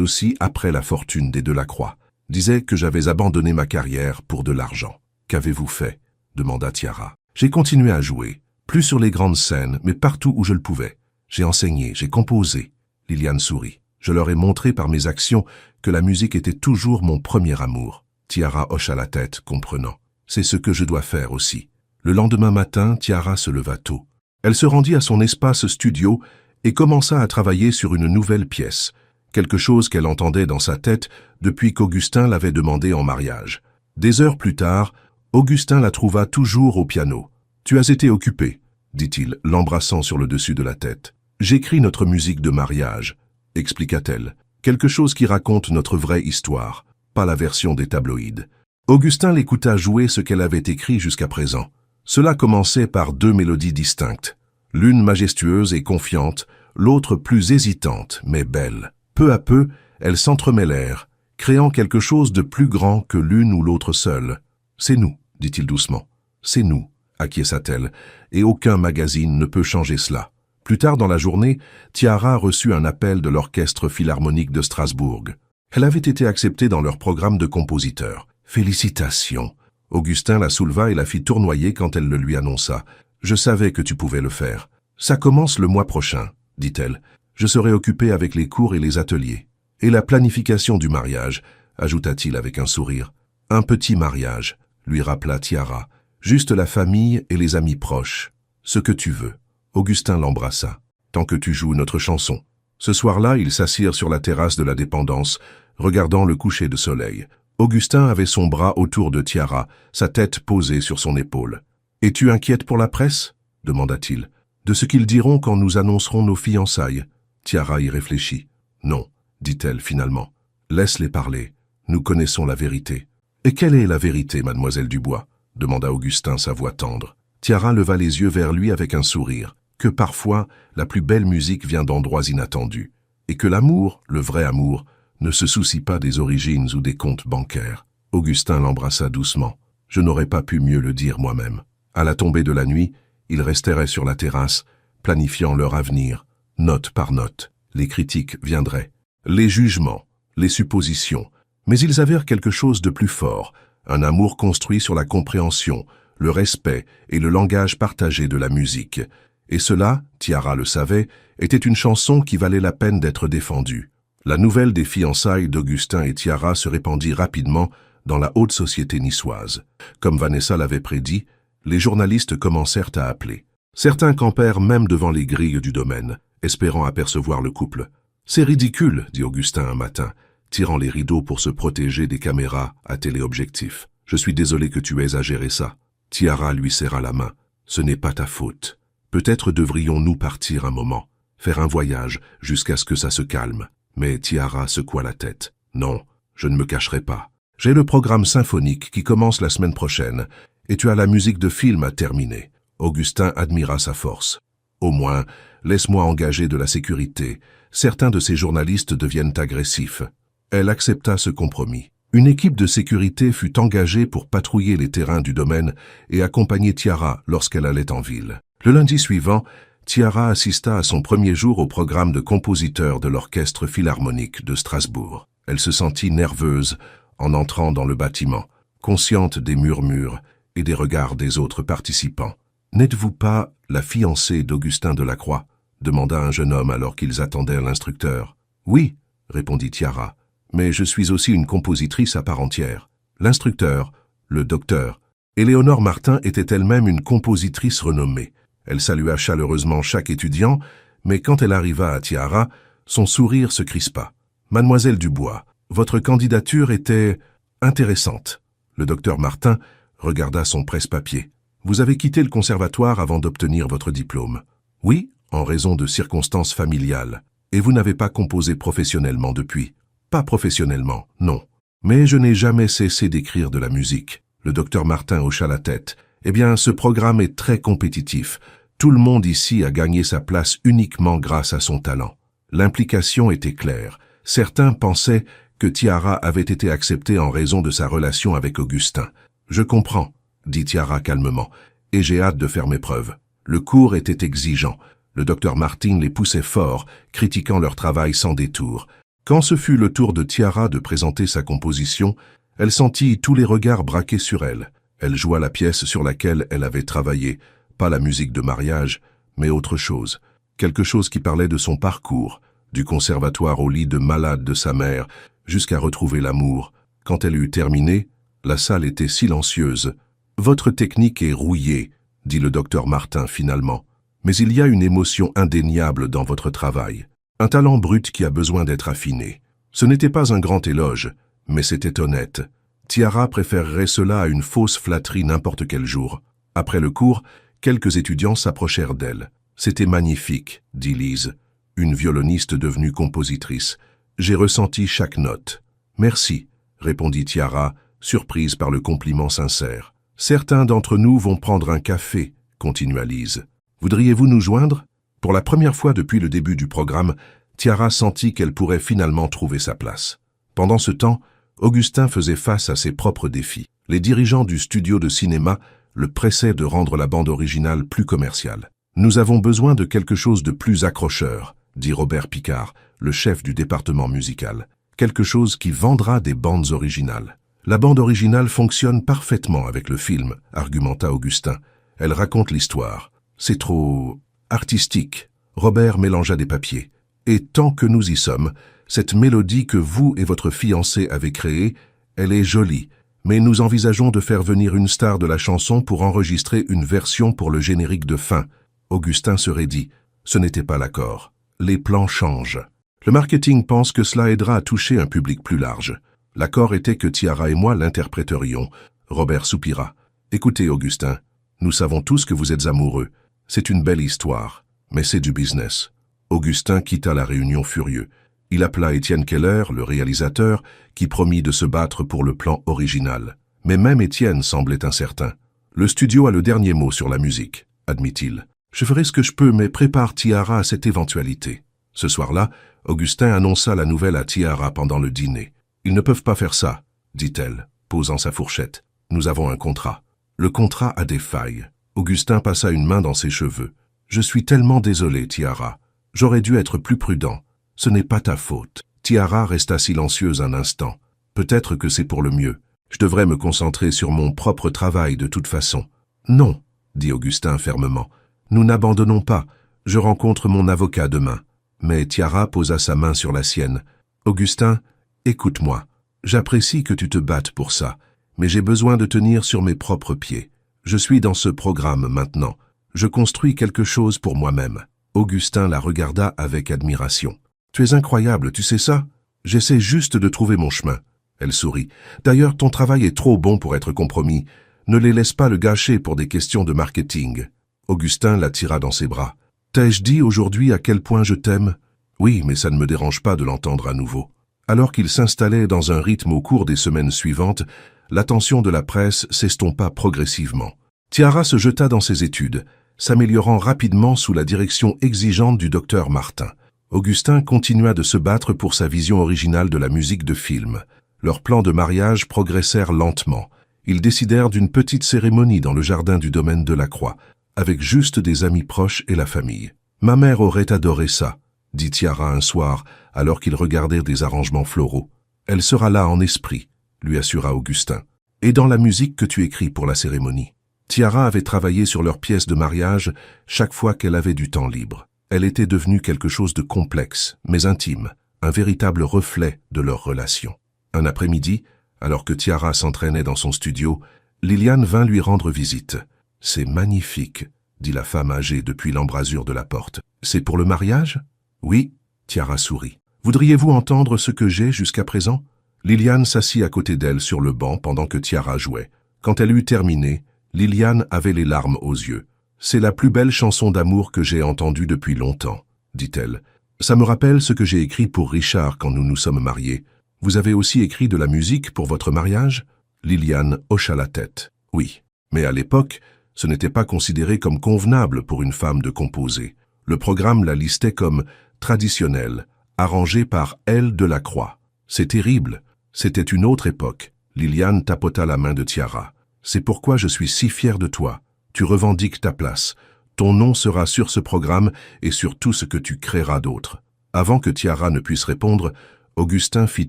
aussi après la fortune des Delacroix. Disaient que j'avais abandonné ma carrière pour de l'argent. Qu'avez-vous fait? Demanda Tiara. J'ai continué à jouer. Plus sur les grandes scènes, mais partout où je le pouvais. J'ai enseigné, j'ai composé. Liliane sourit. Je leur ai montré par mes actions que la musique était toujours mon premier amour. Tiara hocha la tête, comprenant. C'est ce que je dois faire aussi. Le lendemain matin, Tiara se leva tôt. Elle se rendit à son espace studio et commença à travailler sur une nouvelle pièce, quelque chose qu'elle entendait dans sa tête depuis qu'Augustin l'avait demandé en mariage. Des heures plus tard, Augustin la trouva toujours au piano. « Tu as été occupé », dit-il, l'embrassant sur le dessus de la tête. « J'écris notre musique de mariage », expliqua-t-elle. « Quelque chose qui raconte notre vraie histoire, pas la version des tabloïds. » Augustin l'écouta jouer ce qu'elle avait écrit jusqu'à présent. Cela commençait par 2 mélodies distinctes, l'une majestueuse et confiante, l'autre plus hésitante mais belle. Peu à peu, elles s'entremêlèrent, créant quelque chose de plus grand que l'une ou l'autre seule. « C'est nous », dit-il doucement. « C'est nous », acquiesça-t-elle, et aucun magazine ne peut changer cela. Plus tard dans la journée, Tiara reçut un appel de l'Orchestre philharmonique de Strasbourg. Elle avait été acceptée dans leur programme de compositeur. « Félicitations !» Augustin la souleva et la fit tournoyer quand elle le lui annonça. « Je savais que tu pouvais le faire. »« Ça commence le mois prochain, » dit-elle. « Je serai occupée avec les cours et les ateliers. Et la planification du mariage, » ajouta-t-il avec un sourire. « Un petit mariage, » lui rappela Tiara. « Juste la famille et les amis proches. Ce que tu veux. » Augustin l'embrassa. « Tant que tu joues notre chanson. » Ce soir-là, ils s'assirent sur la terrasse de la Dépendance, regardant le coucher de soleil. Augustin avait son bras autour de Tiara, sa tête posée sur son épaule. « Es-tu inquiète pour la presse ?» demanda-t-il. « De ce qu'ils diront quand nous annoncerons nos fiançailles ?» Tiara y réfléchit. « Non, dit-elle finalement. Laisse-les parler. Nous connaissons la vérité. »« Et quelle est la vérité, mademoiselle Dubois ?» demanda Augustin, sa voix tendre. Tiara leva les yeux vers lui avec un sourire. Que parfois, la plus belle musique vient d'endroits inattendus. Et que l'amour, le vrai amour, ne se soucie pas des origines ou des comptes bancaires. Augustin l'embrassa doucement. Je n'aurais pas pu mieux le dire moi-même. À la tombée de la nuit, ils resteraient sur la terrasse, planifiant leur avenir, note par note. Les critiques viendraient, les jugements, les suppositions. Mais ils avèrent quelque chose de plus fort, un amour construit sur la compréhension, le respect et le langage partagé de la musique. Et cela, Tiara le savait, était une chanson qui valait la peine d'être défendue. La nouvelle des fiançailles d'Augustin et Tiara se répandit rapidement dans la haute société niçoise. Comme Vanessa l'avait prédit, les journalistes commencèrent à appeler. Certains campèrent même devant les grilles du domaine, espérant apercevoir le couple. « C'est ridicule, » dit Augustin un matin, tirant les rideaux pour se protéger des caméras à téléobjectif. « Je suis désolé que tu aies à gérer ça. » Tiara lui serra la main. « Ce n'est pas ta faute. Peut-être devrions-nous partir un moment, faire un voyage jusqu'à ce que ça se calme. » Mais Tiara secoua la tête. « Non, je ne me cacherai pas. J'ai le programme symphonique qui commence la semaine prochaine, et tu as la musique de film à terminer. » Augustin admira sa force. « Au moins, laisse-moi engager de la sécurité. Certains de ces journalistes deviennent agressifs. » Elle accepta ce compromis. Une équipe de sécurité fut engagée pour patrouiller les terrains du domaine et accompagner Tiara lorsqu'elle allait en ville. Le lundi suivant, Tiara assista à son premier jour au programme de compositeur de l'Orchestre philharmonique de Strasbourg. Elle se sentit nerveuse en entrant dans le bâtiment, consciente des murmures et des regards des autres participants. « N'êtes-vous pas la fiancée d'Augustin Delacroix ?» demanda un jeune homme alors qu'ils attendaient l'instructeur. « Oui, » répondit Tiara, « mais je suis aussi une compositrice à part entière. » L'instructeur, le docteur, Éléonore Martin était elle-même une compositrice renommée. Elle salua chaleureusement chaque étudiant, mais quand elle arriva à Tiara, son sourire se crispa. « Mademoiselle Dubois, votre candidature était intéressante. » Le docteur Martin regarda son presse-papier. « Vous avez quitté le conservatoire avant d'obtenir votre diplôme. »« Oui, en raison de circonstances familiales. Et vous n'avez pas composé professionnellement depuis. »« Pas professionnellement, non. Mais je n'ai jamais cessé d'écrire de la musique. » Le docteur Martin hocha la tête. « Eh bien, ce programme est très compétitif. Tout le monde ici a gagné sa place uniquement grâce à son talent. » L'implication était claire. Certains pensaient que Tiara avait été acceptée en raison de sa relation avec Augustin. « Je comprends », dit Tiara calmement, « et j'ai hâte de faire mes preuves. » Le cours était exigeant. Le docteur Martin les poussait fort, critiquant leur travail sans détour. Quand ce fut le tour de Tiara de présenter sa composition, elle sentit tous les regards braqués sur elle. Elle joua la pièce sur laquelle elle avait travaillé, pas la musique de mariage, mais autre chose. Quelque chose qui parlait de son parcours, du conservatoire au lit de malade de sa mère, jusqu'à retrouver l'amour. Quand elle eut terminé, la salle était silencieuse. « Votre technique est rouillée », dit le docteur Martin finalement. « Mais il y a une émotion indéniable dans votre travail, un talent brut qui a besoin d'être affiné. » Ce n'était pas un grand éloge, mais c'était honnête. Tiara préférerait cela à une fausse flatterie n'importe quel jour. Après le cours, quelques étudiants s'approchèrent d'elle. « C'était magnifique », dit Lise, une violoniste devenue compositrice. « J'ai ressenti chaque note. »« Merci », répondit Tiara, surprise par le compliment sincère. « Certains d'entre nous vont prendre un café », continua Lise. « Voudriez-vous nous joindre ?» Pour la première fois depuis le début du programme, Tiara sentit qu'elle pourrait finalement trouver sa place. Pendant ce temps, Augustin faisait face à ses propres défis. Les dirigeants du studio de cinéma le pressaient de rendre la bande originale plus commerciale. « Nous avons besoin de quelque chose de plus accrocheur », dit Robert Picard, le chef du département musical. « Quelque chose qui vendra des bandes originales. » « La bande originale fonctionne parfaitement avec le film, argumenta Augustin. Elle raconte l'histoire. C'est trop artistique. Robert mélangea des papiers. Et tant que nous y sommes, cette mélodie que vous et votre fiancé avez créée, elle est jolie. Mais nous envisageons de faire venir une star de la chanson pour enregistrer une version pour le générique de fin. Augustin se raidit. Ce n'était pas l'accord. Les plans changent. Le marketing pense que cela aidera à toucher un public plus large. L'accord était que Tiara et moi l'interpréterions. Robert soupira. « Écoutez, Augustin, nous savons tous que vous êtes amoureux. C'est une belle histoire, mais c'est du business. » Augustin quitta la réunion furieux. Il appela Étienne Keller, le réalisateur, qui promit de se battre pour le plan original. Mais même Étienne semblait incertain. « Le studio a le dernier mot sur la musique, » admit-il. « Je ferai ce que je peux, mais prépare Tiara à cette éventualité. » Ce soir-là, Augustin annonça la nouvelle à Tiara pendant le dîner. « Ils ne peuvent pas faire ça, » dit-elle, posant sa fourchette. « Nous avons un contrat. » Le contrat a des failles. Augustin passa une main dans ses cheveux. « Je suis tellement désolé, Tiara. J'aurais dû être plus prudent. Ce n'est pas ta faute. » Tiara resta silencieuse un instant. « Peut-être que c'est pour le mieux. Je devrais me concentrer sur mon propre travail de toute façon. »« Non, » dit Augustin fermement. « Nous n'abandonnons pas. Je rencontre mon avocat demain. » Mais Tiara posa sa main sur la sienne. « Augustin, écoute-moi. J'apprécie que tu te battes pour ça, mais j'ai besoin de tenir sur mes propres pieds. Je suis dans ce programme maintenant. Je construis quelque chose pour moi-même. » Augustin la regarda avec admiration. « Tu es incroyable, tu sais ça? J'essaie juste de trouver mon chemin. » Elle sourit. « D'ailleurs, ton travail est trop bon pour être compromis. Ne les laisse pas le gâcher pour des questions de marketing. » Augustin la tira dans ses bras. « T'ai-je dit aujourd'hui à quel point je t'aime? » « Oui, mais ça ne me dérange pas de l'entendre à nouveau. » Alors qu'il s'installait dans un rythme au cours des semaines suivantes, l'attention de la presse s'estompa progressivement. Tiara se jeta dans ses études, s'améliorant rapidement sous la direction exigeante du docteur Martin. Augustin continua de se battre pour sa vision originale de la musique de film. Leurs plans de mariage progressèrent lentement. Ils décidèrent d'une petite cérémonie dans le jardin du domaine de la Croix, avec juste des amis proches et la famille. « Ma mère aurait adoré ça », dit Tiara un soir, alors qu'ils regardaient des arrangements floraux. « Elle sera là en esprit », lui assura Augustin. « Et dans la musique que tu écris pour la cérémonie. » Tiara avait travaillé sur leur pièce de mariage chaque fois qu'elle avait du temps libre. Elle était devenue quelque chose de complexe, mais intime, un véritable reflet de leur relation. Un après-midi, alors que Tiara s'entraînait dans son studio, Liliane vint lui rendre visite. « C'est magnifique », dit la femme âgée depuis l'embrasure de la porte. « C'est pour le mariage ?»« Oui », Tiara sourit. « Voudriez-vous entendre ce que j'ai jusqu'à présent ?» Liliane s'assit à côté d'elle sur le banc pendant que Tiara jouait. Quand elle eut terminé, Liliane avait les larmes aux yeux. « C'est la plus belle chanson d'amour que j'ai entendue depuis longtemps, » dit-elle. « Ça me rappelle ce que j'ai écrit pour Richard quand nous nous sommes mariés. Vous avez aussi écrit de la musique pour votre mariage ?» Liliane hocha la tête. « Oui, mais à l'époque, ce n'était pas considéré comme convenable pour une femme de composer. Le programme la listait comme traditionnelle, arrangé par L. Delacroix. C'est terrible. C'était une autre époque. Liliane tapota la main de Tiara. C'est pourquoi je suis si fier de toi. Tu revendiques ta place. Ton nom sera sur ce programme et sur tout ce que tu créeras d'autre. Avant que Tiara ne puisse répondre, Augustin fit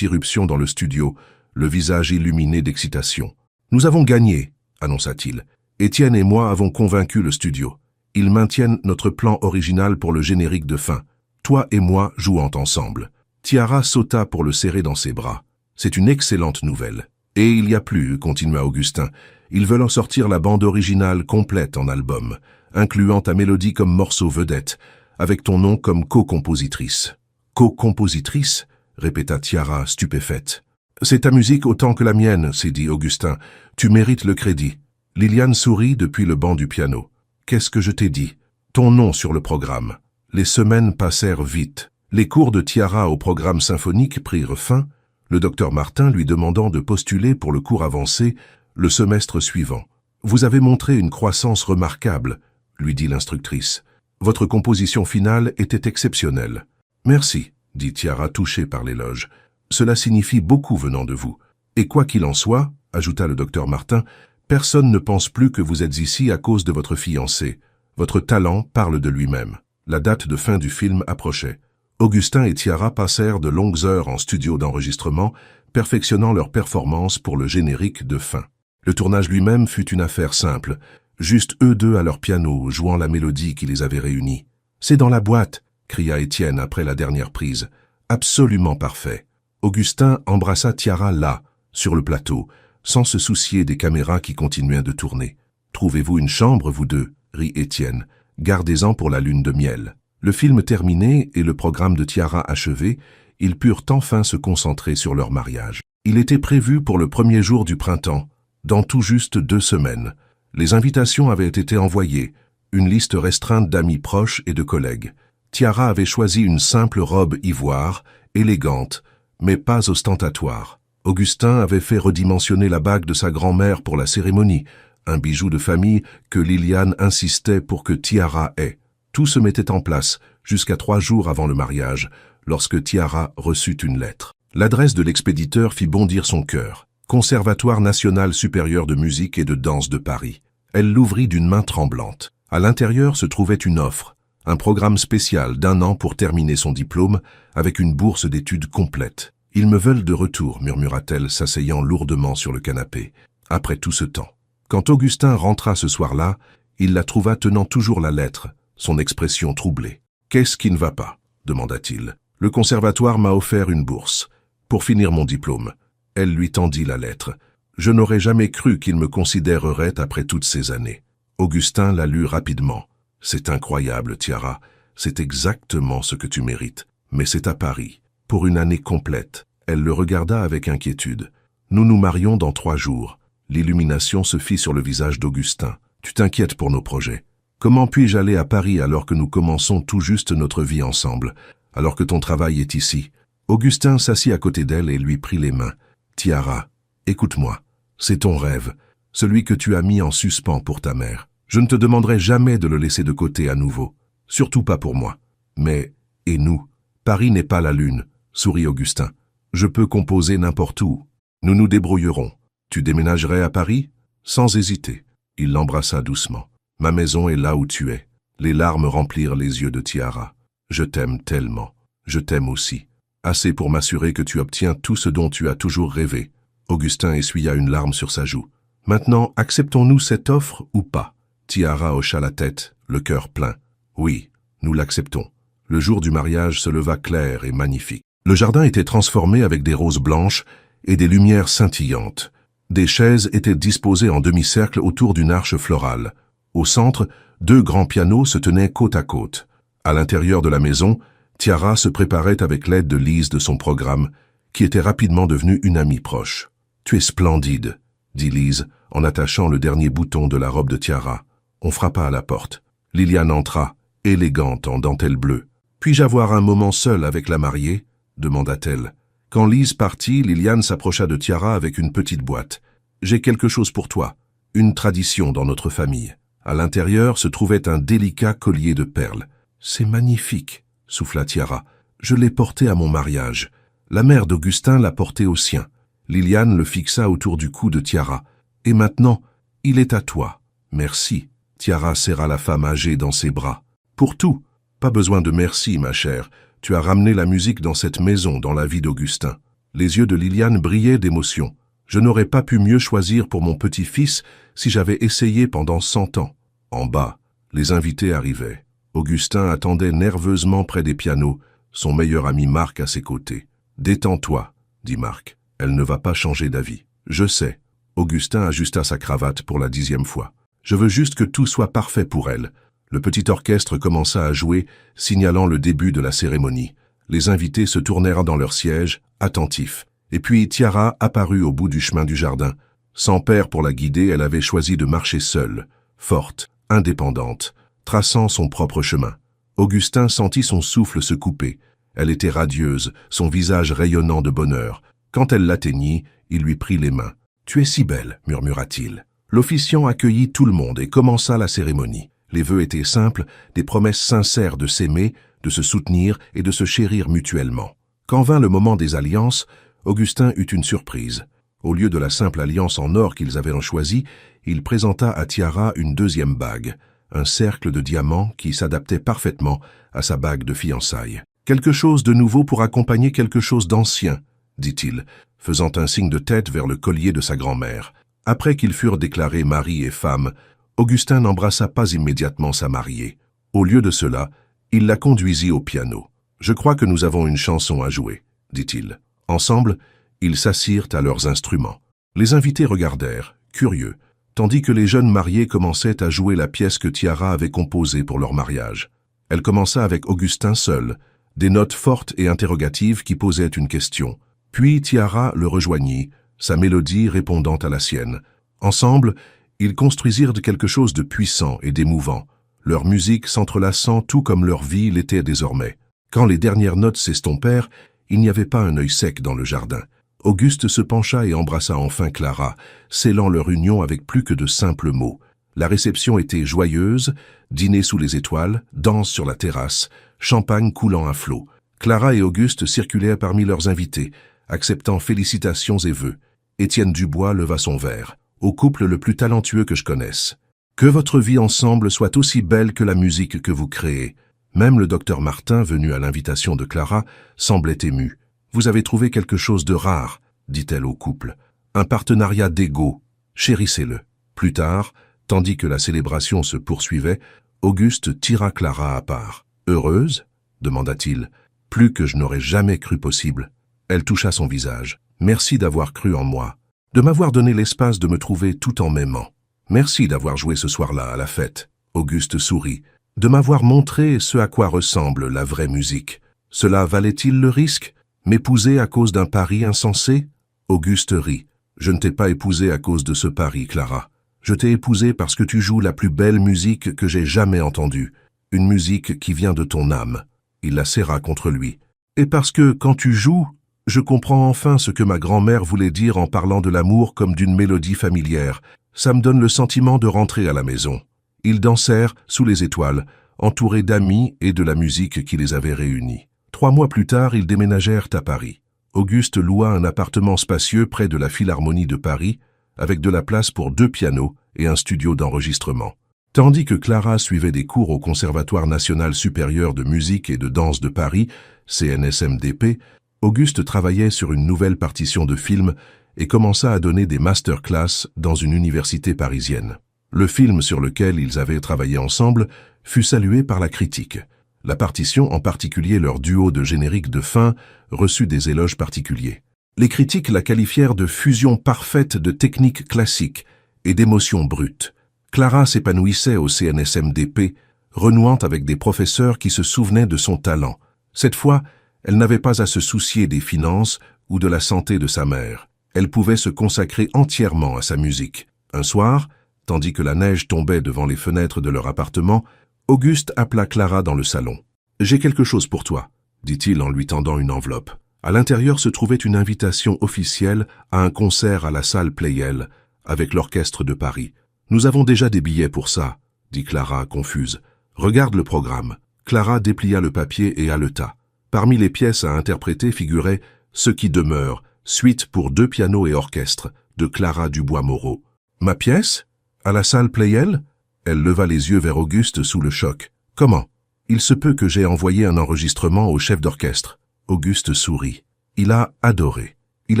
irruption dans le studio, le visage illuminé d'excitation. « Nous avons gagné », annonça-t-il. « Étienne et moi avons convaincu le studio. Ils maintiennent notre plan original pour le générique de fin. Toi et moi jouant ensemble. » Tiara sauta pour le serrer dans ses bras. « C'est une excellente nouvelle. » Et il y a plus, continua Augustin. Ils veulent en sortir la bande originale complète en album, incluant ta mélodie comme morceau vedette, avec ton nom comme co-compositrice. Co-compositrice ? Répéta Tiara, stupéfaite. C'est ta musique autant que la mienne, s'est dit Augustin. Tu mérites le crédit. Liliane sourit depuis le banc du piano. Qu'est-ce que je t'ai dit? Ton nom sur le programme. Les semaines passèrent vite. Les cours de Tiara au programme symphonique prirent fin, le docteur Martin lui demandant de postuler pour le cours avancé le semestre suivant. Vous avez montré une croissance remarquable, lui dit l'instructrice. Votre composition finale était exceptionnelle. Merci, dit Tiara touchée par l'éloge. Cela signifie beaucoup venant de vous. Et quoi qu'il en soit, ajouta le docteur Martin, personne ne pense plus que vous êtes ici à cause de votre fiancé. Votre talent parle de lui-même. La date de fin du film approchait. Augustin et Tiara passèrent de longues heures en studio d'enregistrement, perfectionnant leur performance pour le générique de fin. Le tournage lui-même fut une affaire simple, juste eux deux à leur piano, jouant la mélodie qui les avait réunis. « C'est dans la boîte !» cria Étienne après la dernière prise. « Absolument parfait !» Augustin embrassa Tiara là, sur le plateau, sans se soucier des caméras qui continuaient de tourner. « Trouvez-vous une chambre, vous deux ?» rit Étienne. « Gardez-en pour la lune de miel. » Le film terminé et le programme de Tiara achevé, ils purent enfin se concentrer sur leur mariage. Il était prévu pour le premier jour du printemps, dans tout juste 2 semaines. Les invitations avaient été envoyées, une liste restreinte d'amis proches et de collègues. Tiara avait choisi une simple robe ivoire, élégante, mais pas ostentatoire. Augustin avait fait redimensionner la bague de sa grand-mère pour la cérémonie, un bijou de famille que Liliane insistait pour que Tiara ait. Tout se mettait en place, jusqu'à 3 jours avant le mariage, lorsque Tiara reçut une lettre. L'adresse de l'expéditeur fit bondir son cœur. Conservatoire national supérieur de musique et de danse de Paris. Elle l'ouvrit d'une main tremblante. À l'intérieur se trouvait une offre, un programme spécial d'1 an pour terminer son diplôme, avec une bourse d'études complète. « Ils me veulent de retour », murmura-t-elle, s'asseyant lourdement sur le canapé. Après tout ce temps. Quand Augustin rentra ce soir-là, il la trouva tenant toujours la lettre, son expression troublée. « Qu'est-ce qui ne va pas ?» demanda-t-il. « Le conservatoire m'a offert une bourse, pour finir mon diplôme. » Elle lui tendit la lettre. « Je n'aurais jamais cru qu'il me considérerait après toutes ces années. » Augustin la lut rapidement. « C'est incroyable, Tiara. C'est exactement ce que tu mérites. Mais c'est à Paris, pour une année complète. » Elle le regarda avec inquiétude. « Nous nous marions dans 3 jours. » L'illumination se fit sur le visage d'Augustin. « Tu t'inquiètes pour nos projets. Comment puis-je aller à Paris alors que nous commençons tout juste notre vie ensemble, alors que ton travail est ici ?» Augustin s'assit à côté d'elle et lui prit les mains. « Tiara, écoute-moi. C'est ton rêve, celui que tu as mis en suspens pour ta mère. Je ne te demanderai jamais de le laisser de côté à nouveau, surtout pas pour moi. Mais, et nous? Paris n'est pas la lune, sourit Augustin. Je peux composer n'importe où. Nous nous débrouillerons. Tu déménagerais à Paris? Sans hésiter. » Il l'embrassa doucement. « Ma maison est là où tu es. » Les larmes remplirent les yeux de Tiara. « Je t'aime tellement. Je t'aime aussi. Assez pour m'assurer que tu obtiens tout ce dont tu as toujours rêvé. » Augustin essuya une larme sur sa joue. « Maintenant, acceptons-nous cette offre ou pas ?» Tiara hocha la tête, le cœur plein. « Oui, nous l'acceptons. » Le jour du mariage se leva clair et magnifique. Le jardin était transformé avec des roses blanches et des lumières scintillantes. Des chaises étaient disposées en demi-cercle autour d'une arche florale. Au centre, 2 grands pianos se tenaient côte à côte. À l'intérieur de la maison, Tiara se préparait avec l'aide de Lise de son programme, qui était rapidement devenue une amie proche. « Tu es splendide », dit Lise, en attachant le dernier bouton de la robe de Tiara. On frappa à la porte. Liliane entra, élégante en dentelle bleue. « Puis-je avoir un moment seul avec la mariée ?» demanda-t-elle. Quand Lise partit, Liliane s'approcha de Tiara avec une petite boîte. « J'ai quelque chose pour toi, une tradition dans notre famille. » À l'intérieur se trouvait un délicat collier de perles. « C'est magnifique !» souffla Tiara. « Je l'ai porté à mon mariage. La mère d'Augustin l'a porté au sien. Liliane le fixa autour du cou de Tiara. Et maintenant, il est à toi. Merci. Tiara serra la femme âgée dans ses bras. Pour tout. Pas besoin de merci, ma chère. Tu as ramené la musique dans cette maison, dans la vie d'Augustin. Les yeux de Liliane brillaient d'émotion. Je n'aurais pas pu mieux choisir pour mon petit-fils si j'avais essayé pendant 100 ans. En bas, les invités arrivaient. Augustin attendait nerveusement près des pianos, son meilleur ami Marc à ses côtés. « Détends-toi, » dit Marc. « Elle ne va pas changer d'avis. »« Je sais. » Augustin ajusta sa cravate pour la 10e fois. « Je veux juste que tout soit parfait pour elle. » Le petit orchestre commença à jouer, signalant le début de la cérémonie. Les invités se tournèrent dans leurs sièges, attentifs. Et puis Tiara apparut au bout du chemin du jardin. Sans père pour la guider, elle avait choisi de marcher seule, forte, indépendante, traçant son propre chemin. Augustin sentit son souffle se couper. Elle était radieuse, son visage rayonnant de bonheur. Quand elle l'atteignit, il lui prit les mains. « Tu es si belle », murmura-t-il. L'officiant accueillit tout le monde et commença la cérémonie. Les vœux étaient simples, des promesses sincères de s'aimer, de se soutenir et de se chérir mutuellement. Quand vint le moment des alliances, Augustin eut une surprise. Au lieu de la simple alliance en or qu'ils avaient choisie, il présenta à Tiara une 2e bague, un cercle de diamants qui s'adaptait parfaitement à sa bague de fiançailles. « Quelque chose de nouveau pour accompagner quelque chose d'ancien, » dit-il, faisant un signe de tête vers le collier de sa grand-mère. Après qu'ils furent déclarés mari et femme, Augustin n'embrassa pas immédiatement sa mariée. Au lieu de cela, il la conduisit au piano. « Je crois que nous avons une chanson à jouer, » dit-il. Ensemble, ils s'assirent à leurs instruments. Les invités regardèrent, curieux, tandis que les jeunes mariés commençaient à jouer la pièce que Tiara avait composée pour leur mariage. Elle commença avec Augustin seul, des notes fortes et interrogatives qui posaient une question. Puis Tiara le rejoignit, sa mélodie répondant à la sienne. Ensemble, ils construisirent quelque chose de puissant et d'émouvant, leur musique s'entrelaçant tout comme leur vie l'était désormais. Quand les dernières notes s'estompèrent, il n'y avait pas un œil sec dans le jardin. Auguste se pencha et embrassa enfin Clara, scellant leur union avec plus que de simples mots. La réception était joyeuse, dîner sous les étoiles, danse sur la terrasse, champagne coulant à flot. Clara et Auguste circulèrent parmi leurs invités, acceptant félicitations et vœux. Étienne Dubois leva son verre. « Au couple le plus talentueux que je connaisse. Que votre vie ensemble soit aussi belle que la musique que vous créez. » Même le docteur Martin, venu à l'invitation de Clara, semblait ému. « Vous avez trouvé quelque chose de rare, » dit-elle au couple. « Un partenariat d'égaux. Chérissez-le. » Plus tard, tandis que la célébration se poursuivait, Auguste tira Clara à part. « Heureuse » demanda-t-il. « Plus que je n'aurais jamais cru possible. » Elle toucha son visage. « Merci d'avoir cru en moi. De m'avoir donné l'espace de me trouver tout en m'aimant. Merci d'avoir joué ce soir-là à la fête. » Auguste sourit. « De m'avoir montré ce à quoi ressemble la vraie musique. Cela valait-il le risque? M'épouser à cause d'un pari insensé ?» Auguste rit. « Je ne t'ai pas épousée à cause de ce pari, Clara. Je t'ai épousée parce que tu joues la plus belle musique que j'ai jamais entendue. Une musique qui vient de ton âme. » Il la serra contre lui. « Et parce que, quand tu joues, je comprends enfin ce que ma grand-mère voulait dire en parlant de l'amour comme d'une mélodie familière. Ça me donne le sentiment de rentrer à la maison. » Ils dansèrent sous les étoiles, entourés d'amis et de la musique qui les avait réunis. 3 mois plus tard, ils déménagèrent à Paris. Auguste loua un appartement spacieux près de la Philharmonie de Paris, avec de la place pour 2 pianos et un studio d'enregistrement. Tandis que Clara suivait des cours au Conservatoire national supérieur de musique et de danse de Paris, CNSMDP, Auguste travaillait sur une nouvelle partition de film et commença à donner des masterclass dans une université parisienne. Le film sur lequel ils avaient travaillé ensemble fut salué par la critique. La partition, en particulier leur duo de générique de fin, reçut des éloges particuliers. Les critiques la qualifièrent de fusion parfaite de techniques classiques et d'émotions brutes. Clara s'épanouissait au CNSMDP, renouant avec des professeurs qui se souvenaient de son talent. Cette fois, elle n'avait pas à se soucier des finances ou de la santé de sa mère. Elle pouvait se consacrer entièrement à sa musique. Un soir, tandis que la neige tombait devant les fenêtres de leur appartement, Auguste appela Clara dans le salon. « J'ai quelque chose pour toi », dit-il en lui tendant une enveloppe. À l'intérieur se trouvait une invitation officielle à un concert à la salle Pleyel, avec l'orchestre de Paris. « Nous avons déjà des billets pour ça », dit Clara, confuse. « Regarde le programme. » Clara déplia le papier et haleta. Parmi les pièces à interpréter figurait « Ce qui demeure », suite pour 2 pianos et orchestre, de Clara Dubois-Moreau. « Ma pièce? À la salle Pleyel ?» Elle leva les yeux vers Auguste sous le choc. « Comment? Il se peut que j'ai envoyé un enregistrement au chef d'orchestre. » Auguste sourit. Il a adoré. Il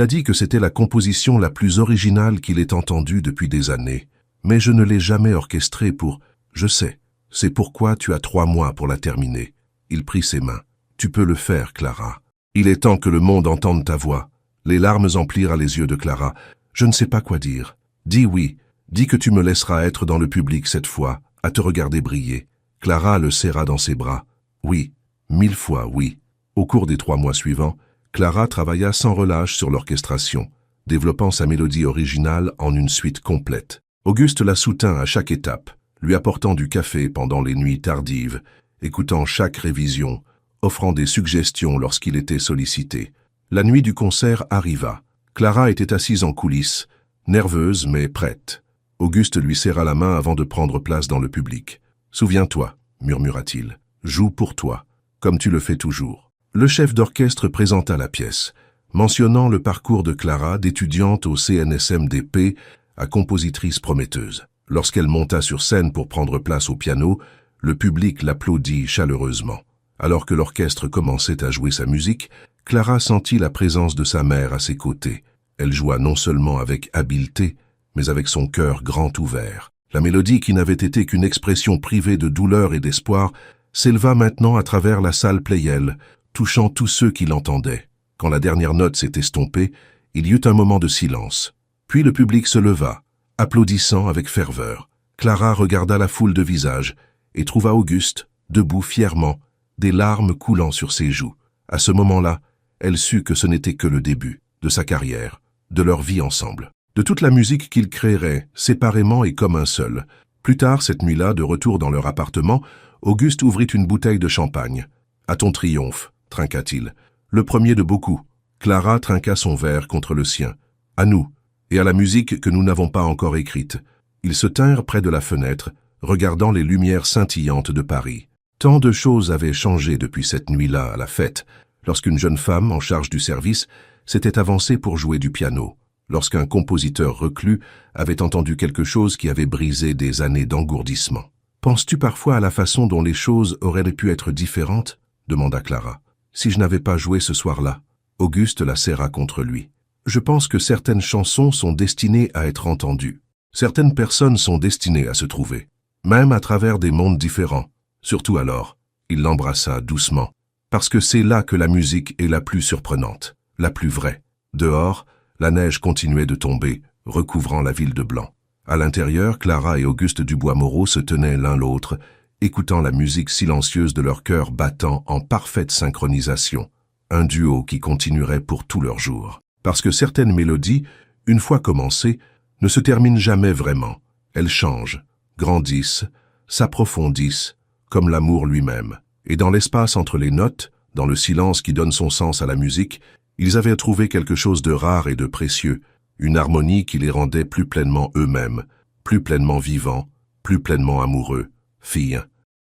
a dit que c'était la composition la plus originale qu'il ait entendue depuis des années. Mais je ne l'ai jamais orchestrée pour... Je sais. C'est pourquoi tu as 3 mois pour la terminer. Il prit ses mains. Tu peux le faire, Clara. Il est temps que le monde entende ta voix. Les larmes emplirent les yeux de Clara. Je ne sais pas quoi dire. Dis oui. Dis que tu me laisseras être dans le public cette fois, à te regarder briller. Clara le serra dans ses bras. Oui. 1000 fois oui. Au cours des 3 mois suivants, Clara travailla sans relâche sur l'orchestration, développant sa mélodie originale en une suite complète. Auguste la soutint à chaque étape, lui apportant du café pendant les nuits tardives, écoutant chaque révision, offrant des suggestions lorsqu'il était sollicité. La nuit du concert arriva. Clara était assise en coulisses, nerveuse mais prête. Auguste lui serra la main avant de prendre place dans le public. « Souviens-toi, » murmura-t-il, « joue pour toi, comme tu le fais toujours. » Le chef d'orchestre présenta la pièce, mentionnant le parcours de Clara d'étudiante au CNSMDP à compositrice prometteuse. Lorsqu'elle monta sur scène pour prendre place au piano, le public l'applaudit chaleureusement. Alors que l'orchestre commençait à jouer sa musique, Clara sentit la présence de sa mère à ses côtés. Elle joua non seulement avec habileté, mais avec son cœur grand ouvert. La mélodie qui n'avait été qu'une expression privée de douleur et d'espoir s'éleva maintenant à travers la salle Pleyel, touchant tous ceux qui l'entendaient. Quand la dernière note s'est estompée, il y eut un moment de silence. Puis le public se leva, applaudissant avec ferveur. Clara regarda la foule de visages et trouva Auguste, debout fièrement, des larmes coulant sur ses joues. À ce moment-là, elle sut que ce n'était que le début de sa carrière, de leur vie ensemble, de toute la musique qu'ils créeraient, séparément et comme un seul. Plus tard, cette nuit-là, de retour dans leur appartement, Auguste ouvrit une bouteille de champagne. « À ton triomphe », trinqua-t-il. « Le premier de beaucoup. » Clara trinqua son verre contre le sien. « À nous, et à la musique que nous n'avons pas encore écrite. » Ils se tinrent près de la fenêtre, regardant les lumières scintillantes de Paris. Tant de choses avaient changé depuis cette nuit-là à la fête, lorsqu'une jeune femme en charge du service s'était avancée pour jouer du piano, lorsqu'un compositeur reclus avait entendu quelque chose qui avait brisé des années d'engourdissement. « Penses-tu parfois à la façon dont les choses auraient pu être différentes ?» demanda Clara. « Si je n'avais pas joué ce soir-là ?» Auguste la serra contre lui. « Je pense que certaines chansons sont destinées à être entendues. Certaines personnes sont destinées à se trouver, même à travers des mondes différents. Surtout alors, » il l'embrassa doucement, « parce que c'est là que la musique est la plus surprenante, la plus vraie. » Dehors, la neige continuait de tomber, recouvrant la ville de blanc. À l'intérieur, Clara et Auguste Dubois-Moreau se tenaient l'un l'autre, écoutant la musique silencieuse de leur cœur battant en parfaite synchronisation, un duo qui continuerait pour tout leur jour. Parce que certaines mélodies, une fois commencées, ne se terminent jamais vraiment. Elles changent, grandissent, s'approfondissent, comme l'amour lui-même. Et dans l'espace entre les notes, dans le silence qui donne son sens à la musique, ils avaient trouvé quelque chose de rare et de précieux, une harmonie qui les rendait plus pleinement eux-mêmes, plus pleinement vivants, plus pleinement amoureux. Fille.